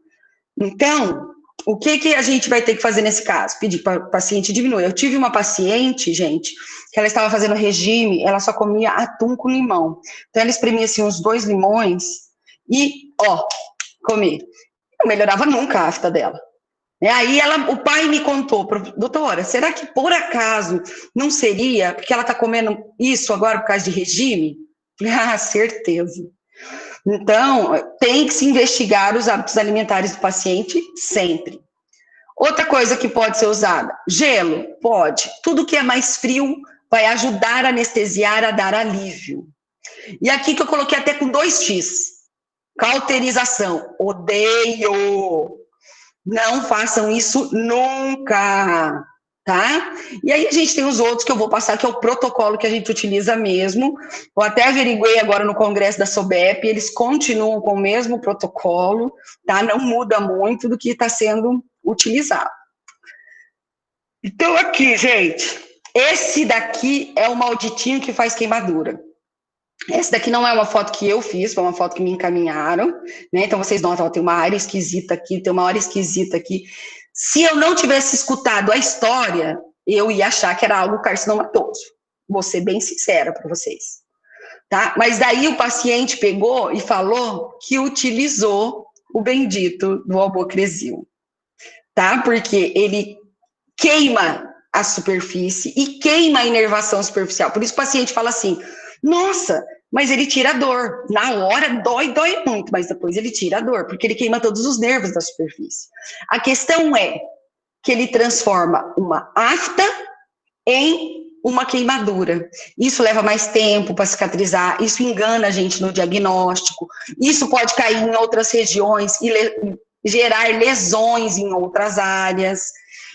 A: Então, o que a gente vai ter que fazer nesse caso? Pedir para o paciente diminuir. Eu tive uma paciente, gente, que ela estava fazendo regime, ela só comia atum com limão. Então, ela espremia assim uns 2 limões e, comia. Não melhorava nunca a afta dela. Aí o pai me contou, doutora, será que por acaso não seria porque ela está comendo isso agora por causa de regime? Ah, certeza. Então, tem que se investigar os hábitos alimentares do paciente sempre. Outra coisa que pode ser usada, gelo, pode. Tudo que é mais frio vai ajudar a anestesiar, a dar alívio. E aqui que eu coloquei até com 2x, cauterização, odeio. Não façam isso nunca, tá? E aí a gente tem os outros que eu vou passar, que é o protocolo que a gente utiliza mesmo. Eu até averiguei agora no congresso da SOBEP, eles continuam com o mesmo protocolo, tá? Não muda muito do que está sendo utilizado. Então aqui, gente, esse daqui é o malditinho que faz queimadura. Essa daqui não é uma foto que eu fiz, foi uma foto que me encaminharam, né? Então vocês notam, ó, tem uma área esquisita aqui, tem uma área esquisita aqui. Se eu não tivesse escutado a história, eu ia achar que era algo carcinomatoso. Vou ser bem sincera para vocês, tá? Mas daí o paciente pegou e falou que utilizou o bendito do Albocresil, tá? Porque ele queima a superfície e queima a inervação superficial. Por isso o paciente fala assim, nossa, mas ele tira a dor. Na hora dói muito, mas depois ele tira a dor, porque ele queima todos os nervos da superfície. A questão é que ele transforma uma afta em uma queimadura. Isso leva mais tempo para cicatrizar, isso engana a gente no diagnóstico, isso pode cair em outras regiões e gerar lesões em outras áreas.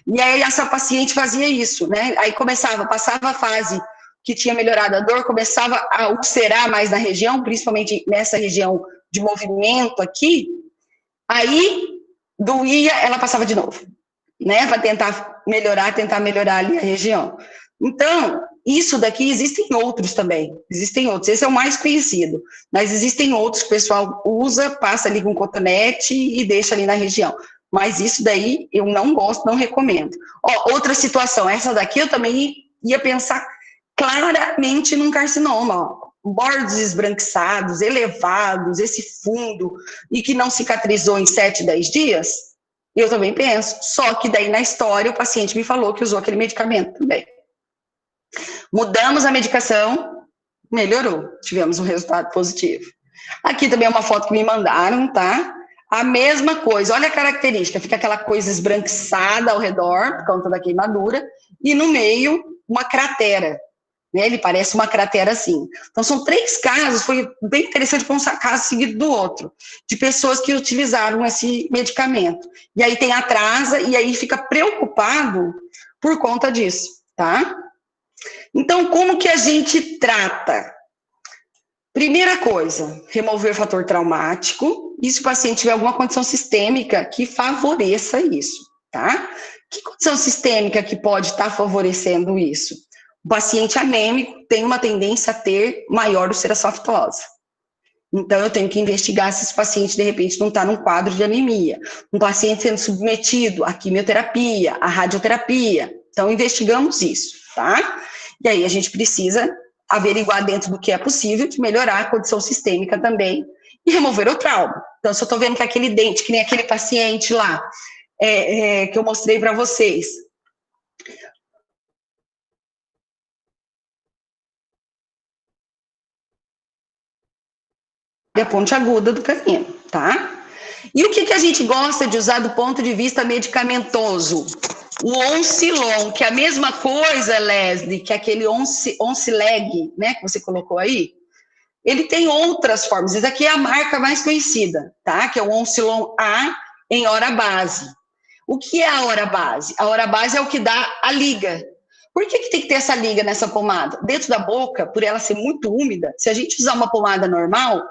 A: E aí essa paciente fazia isso, né? Aí passava a fase que tinha melhorado a dor, começava a ulcerar mais na região, principalmente nessa região de movimento aqui, aí doía, ela passava de novo, né? Para tentar melhorar ali a região. Então, isso daqui existem outros também, existem outros, esse é o mais conhecido, mas existem outros que o pessoal usa, passa ali com cotonete e deixa ali na região. Mas isso daí eu não gosto, não recomendo. Ó, outra situação, essa daqui eu também ia pensar claramente num carcinoma, ó. Bordos esbranquiçados, elevados, esse fundo, e que não cicatrizou em 7, 10 dias, eu também penso. Só que daí na história o paciente me falou que usou aquele medicamento também. Mudamos a medicação, melhorou, tivemos um resultado positivo. Aqui também é uma foto que me mandaram, tá? A mesma coisa, olha a característica, fica aquela coisa esbranquiçada ao redor, por conta da queimadura, e no meio, uma cratera, né? Ele parece uma cratera assim. Então, são 3 casos, foi bem interessante, foi um caso seguido do outro, de pessoas que utilizaram esse medicamento. E aí tem atrasa, e aí fica preocupado por conta disso, tá? Então, como que a gente trata? Primeira coisa, remover o fator traumático, e se o paciente tiver alguma condição sistêmica que favoreça isso, tá? Que condição sistêmica que pode estar favorecendo isso? O paciente anêmico tem uma tendência a ter maior ulceração aftosa. Então, eu tenho que investigar se esse paciente, de repente, não está num quadro de anemia. Um paciente sendo submetido à quimioterapia, à radioterapia. Então, investigamos isso, tá? E aí, a gente precisa averiguar dentro do que é possível, de melhorar a condição sistêmica também e remover o trauma. Então, se eu estou vendo que aquele dente, que nem aquele paciente lá, que eu mostrei para vocês, é a ponte aguda do canino, tá? E o que a gente gosta de usar do ponto de vista medicamentoso? O Oncilon, que é a mesma coisa, Leslie, que aquele Oncileg, né, que você colocou aí, ele tem outras formas. Essa aqui é a marca mais conhecida, tá? Que é o Oncilon A em hora base. O que é a hora base? A hora base é o que dá a liga. Por que tem que ter essa liga nessa pomada? Dentro da boca, por ela ser muito úmida, se a gente usar uma pomada normal, o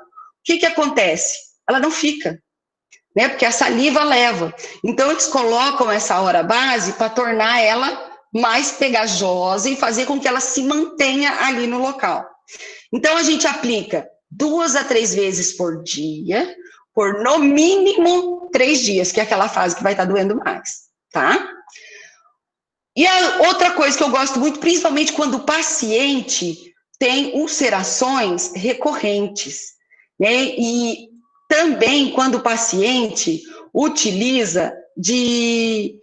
A: que acontece? Ela não fica, né? Porque a saliva leva. Então, eles colocam essa hora base para tornar ela mais pegajosa e fazer com que ela se mantenha ali no local. Então, a gente aplica 2 a 3 vezes por dia, por no mínimo 3 dias, que é aquela fase que vai estar doendo mais, tá? E a outra coisa que eu gosto muito, principalmente quando o paciente tem ulcerações recorrentes, né? E também quando o paciente utiliza de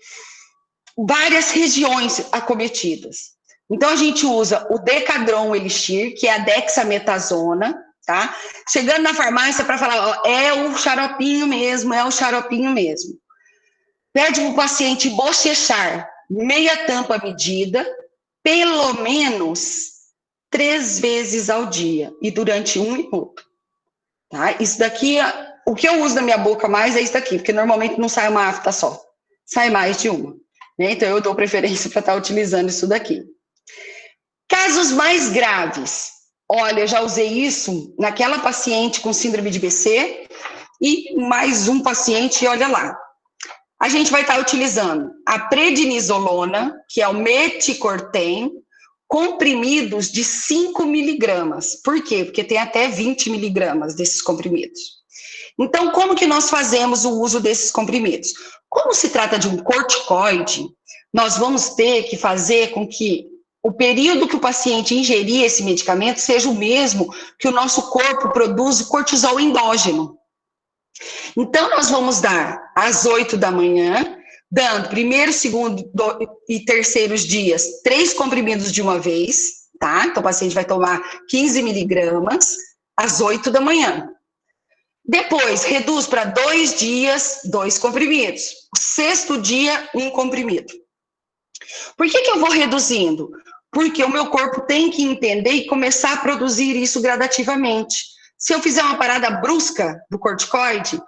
A: várias regiões acometidas. Então, a gente usa o Decadron Elixir, que é a dexametasona, tá? Chegando na farmácia para falar, ó, é o xaropinho mesmo, é o xaropinho mesmo. Pede para o paciente bochechar meia tampa medida, pelo menos 3 vezes ao dia, e durante 1 minuto. Tá? Isso daqui, o que eu uso na minha boca mais é isso daqui, porque normalmente não sai uma afta só, sai mais de uma. Né? Então, eu dou preferência para estar utilizando isso daqui. Casos mais graves. Olha, eu já usei isso naquela paciente com síndrome de BC e mais um paciente, olha lá. A gente vai estar utilizando a prednisolona, que é o meticortem, comprimidos de 5 miligramas. Por quê? Porque tem até 20 miligramas desses comprimidos. Então, como que nós fazemos o uso desses comprimidos? Como se trata de um corticoide, nós vamos ter que fazer com que o período que o paciente ingerir esse medicamento seja o mesmo que o nosso corpo produz o cortisol endógeno. Então, nós vamos dar às 8 da manhã, dando primeiro, segundo e terceiros dias 3 comprimidos de uma vez, tá? Então, o paciente vai tomar 15 miligramas às 8 da manhã. Depois, reduz para 2 dias, 2 comprimidos. O sexto dia, 1 comprimido. Por que eu vou reduzindo? Porque o meu corpo tem que entender e começar a produzir isso gradativamente. Se eu fizer uma parada brusca do corticoide,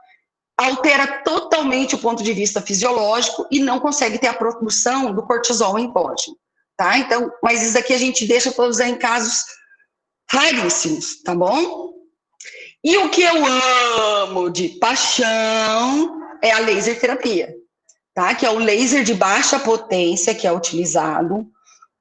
A: altera totalmente o ponto de vista fisiológico e não consegue ter a produção do cortisol endógeno, tá? Então, mas isso daqui a gente deixa para usar em casos raríssimos, tá bom? E o que eu amo de paixão é a laser terapia, tá? Que é o laser de baixa potência que é utilizado,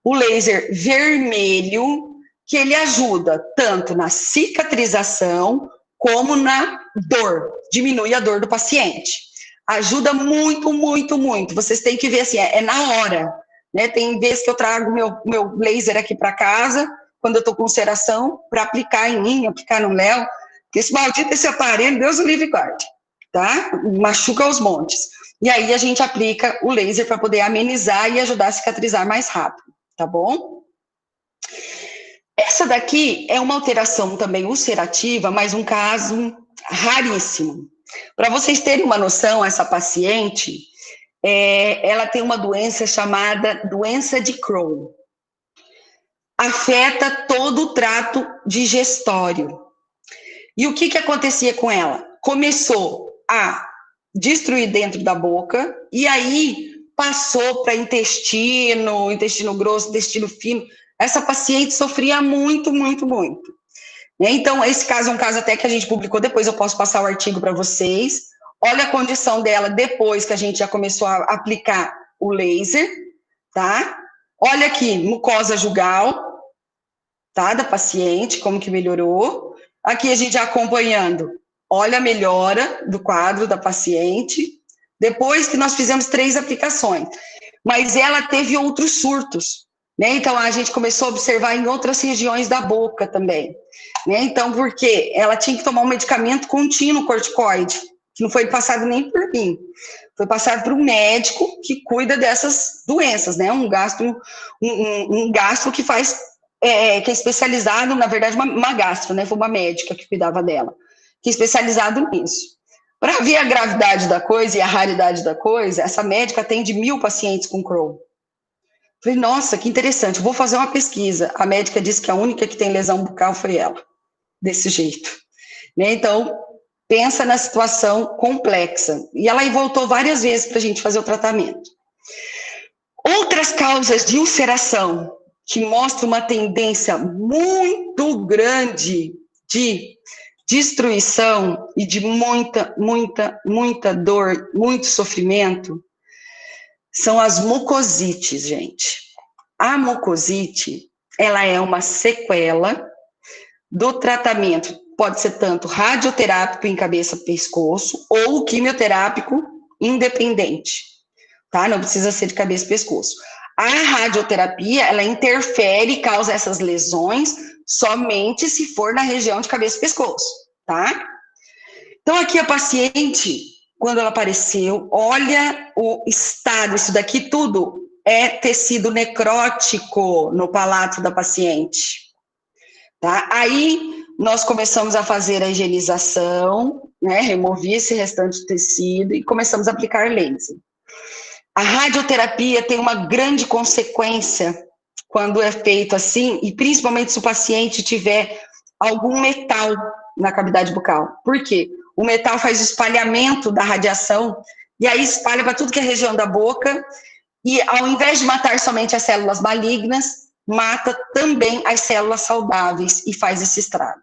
A: o laser vermelho, que ele ajuda tanto na cicatrização como na dor, diminui a dor do paciente. Ajuda muito, muito, muito. Vocês têm que ver assim, é na hora, né? Tem vezes que eu trago meu laser aqui para casa, quando eu estou com ulceração, para aplicar em mim, aplicar no Léo, porque esse maldito, esse aparelho, Deus o livre e guarde, tá? Machuca aos montes. E aí a gente aplica o laser para poder amenizar e ajudar a cicatrizar mais rápido, tá bom? Essa daqui é uma alteração também ulcerativa, mas um caso raríssimo. Para vocês terem uma noção, essa paciente, ela tem uma doença chamada doença de Crohn. Afeta todo o trato digestório. E o que acontecia com ela? Começou a destruir dentro da boca, e aí passou para intestino grosso, intestino fino. Essa paciente sofria muito, muito, muito. Então, esse caso é um caso até que a gente publicou, depois eu posso passar o artigo para vocês. Olha a condição dela depois que a gente já começou a aplicar o laser, tá? Olha aqui, mucosa jugal, tá, da paciente, como que melhorou. Aqui a gente acompanhando, olha a melhora do quadro da paciente, depois que nós fizemos 3 aplicações. Mas ela teve outros surtos, né? Então, a gente começou a observar em outras regiões da boca também, né? Então, porque ela tinha que tomar um medicamento contínuo corticoide, que não foi passado nem por mim, foi passado por um médico que cuida dessas doenças, né? Um gastro que faz, que é especializado, na verdade, uma gastro, né? Foi uma médica que cuidava dela, que é especializado nisso. Para ver a gravidade da coisa e a raridade da coisa, essa médica atende 1000 pacientes com Crohn. Falei, nossa, que interessante, vou fazer uma pesquisa. A médica disse que a única que tem lesão bucal foi ela, desse jeito. Né? Então, pensa na situação complexa. E ela voltou várias vezes para a gente fazer o tratamento. Outras causas de ulceração que mostram uma tendência muito grande de destruição e de muita, muita, muita dor, muito sofrimento, são as mucosites, gente. A mucosite, ela é uma sequela do tratamento, pode ser tanto radioterápico em cabeça-pescoço ou quimioterápico independente, tá? Não precisa ser de cabeça e pescoço. A radioterapia, ela interfere e causa essas lesões somente se for na região de cabeça e pescoço, tá? Então, aqui a paciente, quando ela apareceu, olha o estado, isso daqui tudo é tecido necrótico no palato da paciente, tá? Aí, nós começamos a fazer a higienização, né, remover esse restante de tecido e começamos a aplicar laser. A radioterapia tem uma grande consequência quando é feito assim, e principalmente se o paciente tiver algum metal na cavidade bucal. Por quê? O metal faz o espalhamento da radiação, e aí espalha para tudo que é região da boca, e ao invés de matar somente as células malignas, mata também as células saudáveis e faz esse estrago.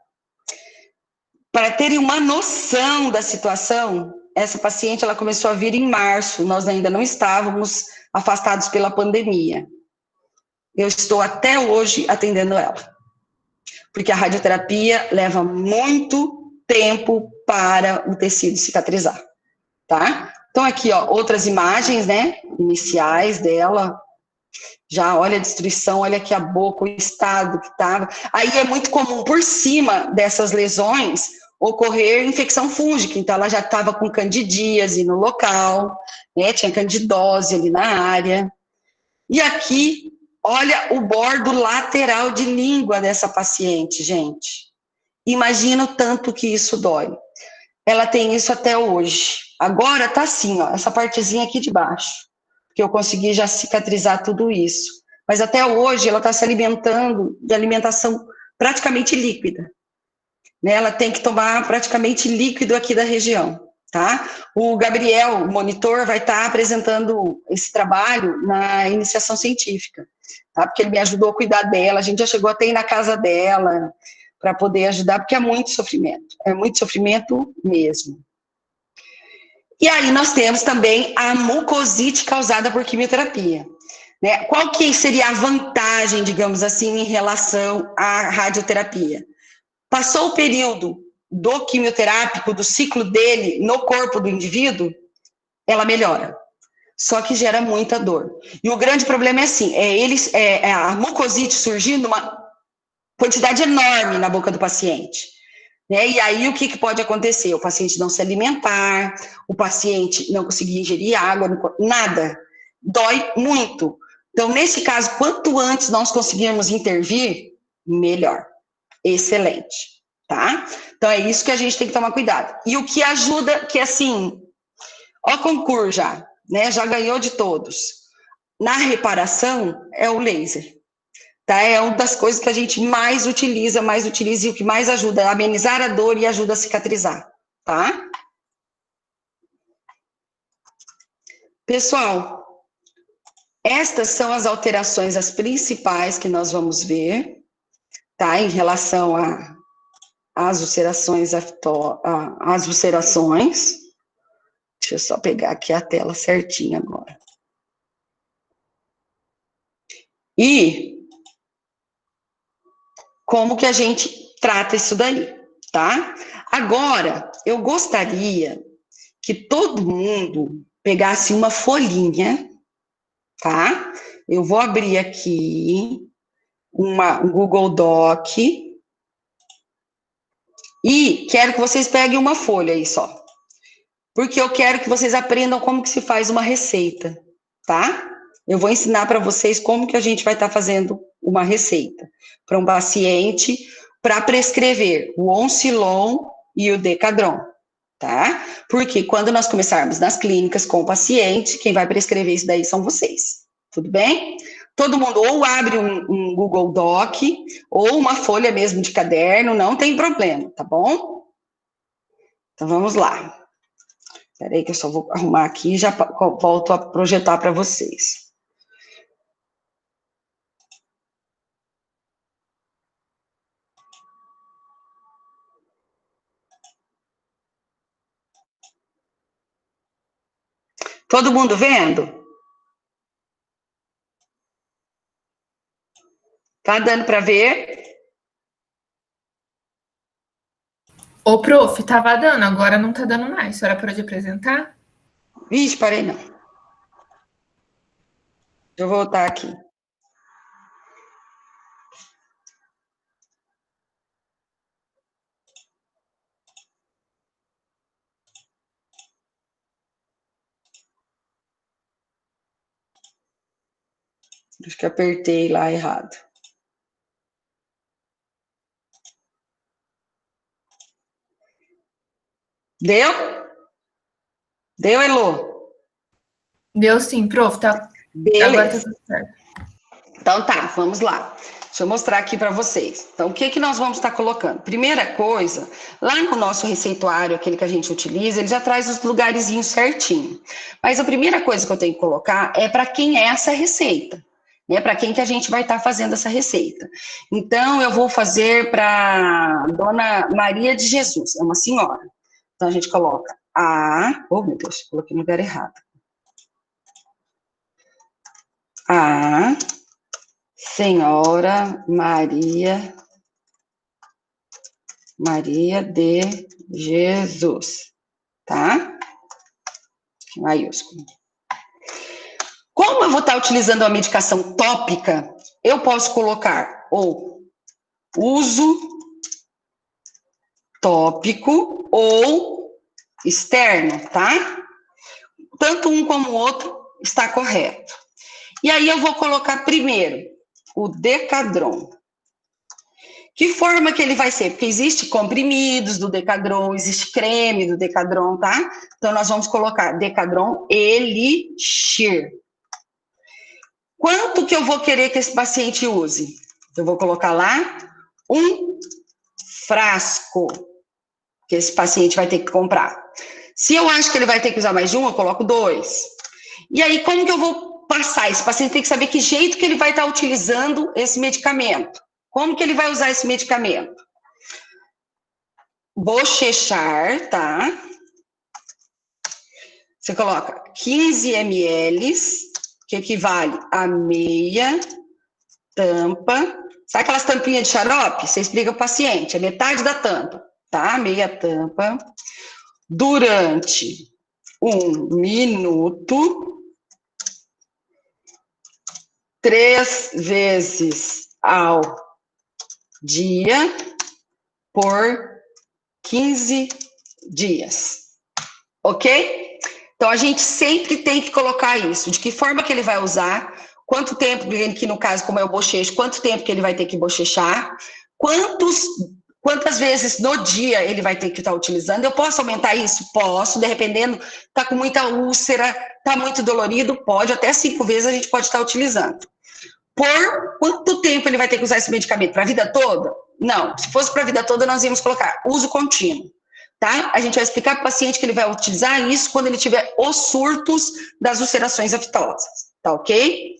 A: Para terem uma noção da situação, essa paciente ela começou a vir em março, nós ainda não estávamos afastados pela pandemia. Eu estou até hoje atendendo ela, porque a radioterapia leva muito tempo para o tecido cicatrizar, tá? Então aqui, ó, outras imagens, né, iniciais dela, já olha a destruição, olha aqui a boca, o estado que estava. Aí é muito comum, por cima dessas lesões, ocorrer infecção fúngica, então ela já estava com candidíase no local, né, tinha candidose ali na área. E aqui, olha o bordo lateral de língua dessa paciente, gente. Imagina o tanto que isso dói. Ela tem isso até hoje. Agora tá assim, ó, essa partezinha aqui de baixo, que eu consegui já cicatrizar tudo isso. Mas até hoje ela está se alimentando de alimentação praticamente líquida. Né? Ela tem que tomar praticamente líquido aqui da região, tá? O Gabriel, o monitor, vai estar apresentando esse trabalho na iniciação científica, tá? Porque ele me ajudou a cuidar dela, a gente já chegou até ir na casa dela para poder ajudar, porque é muito sofrimento mesmo. E aí nós temos também a mucosite causada por quimioterapia. Né? Qual que seria a vantagem, digamos assim, em relação à radioterapia? Passou o período do quimioterápico, do ciclo dele no corpo do indivíduo, ela melhora. Só que gera muita dor. E o grande problema é assim, a mucosite surgindo uma quantidade enorme na boca do paciente. Né? E aí o que pode acontecer? O paciente não se alimentar, o paciente não conseguir ingerir água, nada. Dói muito. Então, nesse caso, quanto antes nós conseguirmos intervir, melhor. Excelente, tá? Então, é isso que a gente tem que tomar cuidado. E o que ajuda, que assim, ó concurso já, né? Já ganhou de todos. Na reparação, é o laser. Tá? É uma das coisas que a gente mais utiliza e o que mais ajuda a amenizar a dor e ajuda a cicatrizar, tá? Pessoal, estas são as alterações, as principais que nós vamos ver, tá? Em relação às ulcerações, às ulcerações. Deixa eu só pegar aqui a tela certinha agora. E como que a gente trata isso daí, tá? Agora, eu gostaria que todo mundo pegasse uma folhinha, tá? Eu vou abrir aqui um Google Doc e quero que vocês peguem uma folha aí só, porque eu quero que vocês aprendam como que se faz uma receita, tá? Eu vou ensinar para vocês como que a gente vai estar fazendo uma receita para um paciente para prescrever o Oncilon e o Decadron, tá? Porque quando nós começarmos nas clínicas com o paciente, quem vai prescrever isso daí são vocês, tudo bem? Todo mundo ou abre um Google Doc ou uma folha mesmo de caderno, não tem problema, tá bom? Então vamos lá. Espera aí que eu só vou arrumar aqui e já volto a projetar para vocês. Todo mundo vendo? Tá dando para ver?
B: Ô, prof, tava dando, agora não tá dando mais. A senhora pode apresentar?
A: Vixe, parei não. Deixa eu voltar aqui. Acho que apertei lá errado. Deu? Deu, Elô?
B: Deu sim, prof, tá. Agora tá
A: Beleza.
B: tudo certo.
A: Então tá, vamos lá. Deixa eu mostrar aqui para vocês. Então, o que que nós vamos estar colocando? Primeira coisa, lá no nosso receituário, aquele que a gente utiliza, ele já traz os lugarzinhos certinho. Mas a primeira coisa que eu tenho que colocar é para quem é essa receita, né? Para quem que a gente vai estar fazendo essa receita. Então, eu vou fazer para Dona Maria de Jesus, é uma senhora. Então, a gente coloca oh meu Deus, coloquei no lugar errado. A Senhora Maria de Jesus, tá? Maiúsculo. Como eu vou estar utilizando a medicação tópica, eu posso colocar ou uso tópico ou externo, tá? Tanto um como o outro está correto. E aí eu vou colocar primeiro o Decadron. Que forma que ele vai ser? Porque existe comprimidos do Decadron, existe creme do Decadron, tá? Então, nós vamos colocar Decadron Elixir. Quanto que eu vou querer que esse paciente use? Eu vou colocar lá um frasco que esse paciente vai ter que comprar. Se eu acho que ele vai ter que usar mais de um, eu coloco 2. E aí, como que eu vou passar? Esse paciente tem que saber que jeito que ele vai estar utilizando esse medicamento. Como que ele vai usar esse medicamento? Bochechar, tá? Você coloca 15 ml, que equivale a meia tampa. Sabe aquelas tampinhas de xarope? Você explica para o paciente, é metade da tampa, tá? Meia tampa. Durante 1 minuto, 3 vezes ao dia, por 15 dias. Ok? Então, a gente sempre tem que colocar isso. De que forma que ele vai usar, quanto tempo, que no caso, como é o bochecho, quanto tempo que ele vai ter que bochechar, quantas vezes no dia ele vai ter que estar utilizando. Eu posso aumentar isso? Posso, dependendo, está com muita úlcera, está muito dolorido, pode, até 5 vezes a gente pode estar utilizando. Por quanto tempo ele vai ter que usar esse medicamento? Para a vida toda? Não. Se fosse para a vida toda, nós íamos colocar uso contínuo. Tá? A gente vai explicar para o paciente que ele vai utilizar isso quando ele tiver os surtos das ulcerações aftosas. Tá ok?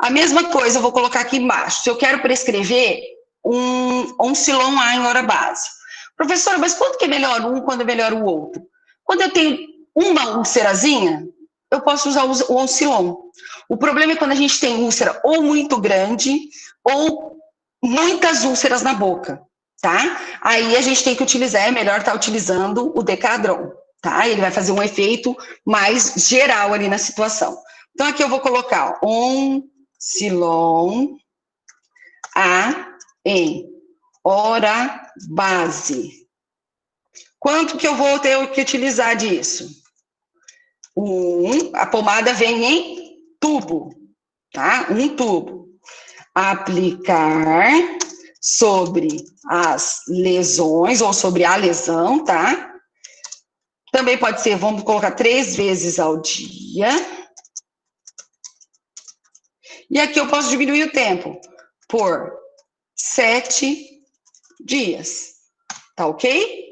A: A mesma coisa eu vou colocar aqui embaixo. Se eu quero prescrever um Oncilon A em hora base. Professora, mas quando que é melhor um, quando é melhor o outro? Quando eu tenho uma ulcerazinha, eu posso usar o Oncilon. O problema é quando a gente tem úlcera ou muito grande ou muitas úlceras na boca, tá? Aí a gente tem que utilizar, é melhor estar utilizando o Decadron, tá? Ele vai fazer um efeito mais geral ali na situação. Então aqui eu vou colocar Oncilon A em hora base. Quanto que eu vou ter que utilizar disso? A pomada vem em tubo, tá? Um tubo. Aplicar sobre as lesões ou sobre a lesão, tá? Também pode ser, vamos colocar 3 vezes ao dia. E aqui eu posso diminuir o tempo por 7 dias, tá ok?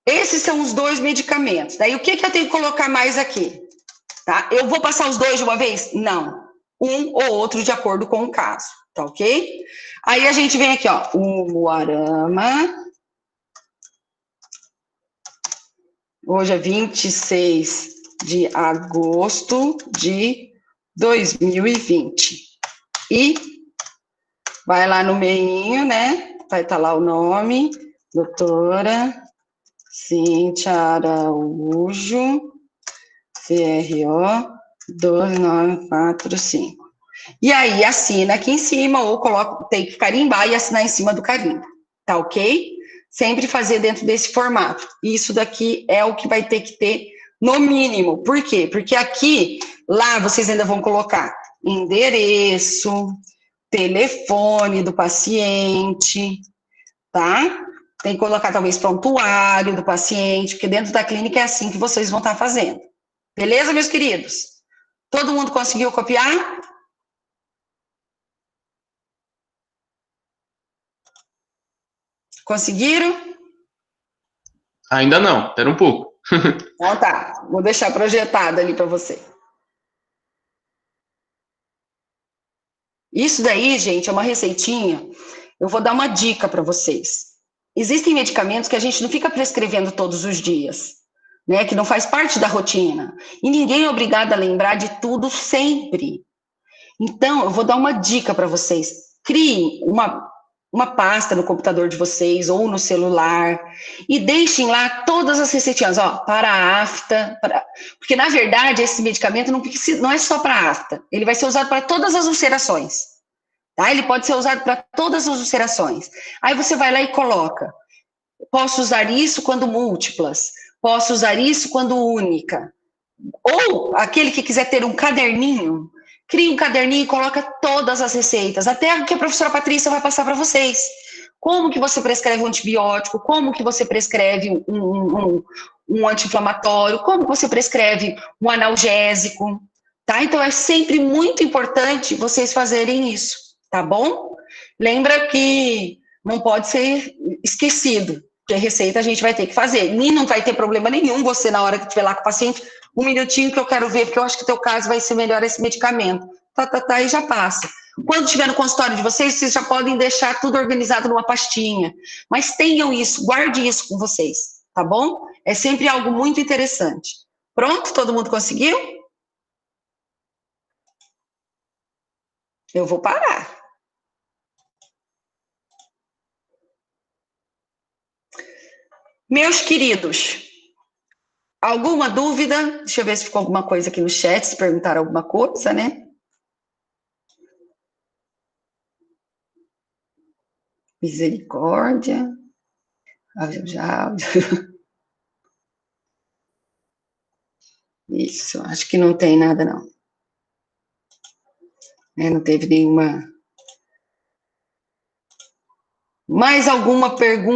A: Esses são os 2 medicamentos. Daí, o que eu tenho que colocar mais aqui? Tá? Eu vou passar os 2 de uma vez? Não. Um ou outro de acordo com o caso, tá ok? Aí a gente vem aqui, ó, Umuarama. Hoje é 26 de agosto de 2020. E vai lá no meinho, né? Vai estar lá o nome, doutora Cíntia Araújo, CRO 2945. E aí, assina aqui em cima, ou coloca, tem que carimbar e assinar em cima do carimbo, tá ok? Sempre fazer dentro desse formato. Isso daqui é o que vai ter que ter no mínimo. Por quê? Porque aqui, lá, vocês ainda vão colocar endereço, telefone do paciente, tá? Tem que colocar, talvez, prontuário do paciente, porque dentro da clínica é assim que vocês vão estar fazendo. Beleza, meus queridos? Todo mundo conseguiu copiar? Conseguiram?
C: Ainda não, espera um pouco.
A: Então tá, vou deixar projetado ali para você. Isso daí, gente, é uma receitinha. Eu vou dar uma dica para vocês. Existem medicamentos que a gente não fica prescrevendo todos os dias, né? Que não faz parte da rotina. E ninguém é obrigado a lembrar de tudo sempre. Então, eu vou dar uma dica para vocês. Criem uma pasta no computador de vocês ou no celular e deixem lá todas as receitinhas, ó, para a afta, porque na verdade esse medicamento não é só para a afta, ele vai ser usado para todas as ulcerações, tá? Ele pode ser usado para todas as ulcerações. Aí você vai lá e coloca Posso usar isso quando múltiplas. Posso usar isso quando única. Ou aquele que quiser ter um caderninho, cria um caderninho e coloca todas as receitas, até o que a professora Patrícia vai passar para vocês. Como que você prescreve um antibiótico, como que você prescreve um anti-inflamatório, como você prescreve um analgésico, tá? Então é sempre muito importante vocês fazerem isso, tá bom? Lembra que não pode ser esquecido, porque receita a gente vai ter que fazer. E não vai ter problema nenhum você, na hora que estiver lá com o paciente, um minutinho que eu quero ver, porque eu acho que o teu caso vai ser melhor esse medicamento. Tá, e já passa. Quando estiver no consultório de vocês, vocês já podem deixar tudo organizado numa pastinha. Mas tenham isso, guarde isso com vocês, tá bom? É sempre algo muito interessante. Pronto? Todo mundo conseguiu? Eu vou parar. Meus queridos, alguma dúvida? Deixa eu ver se ficou alguma coisa aqui no chat, se perguntaram alguma coisa, né? Misericórdia. Isso, acho que não tem nada, não. Não teve nenhuma. Mais alguma pergunta?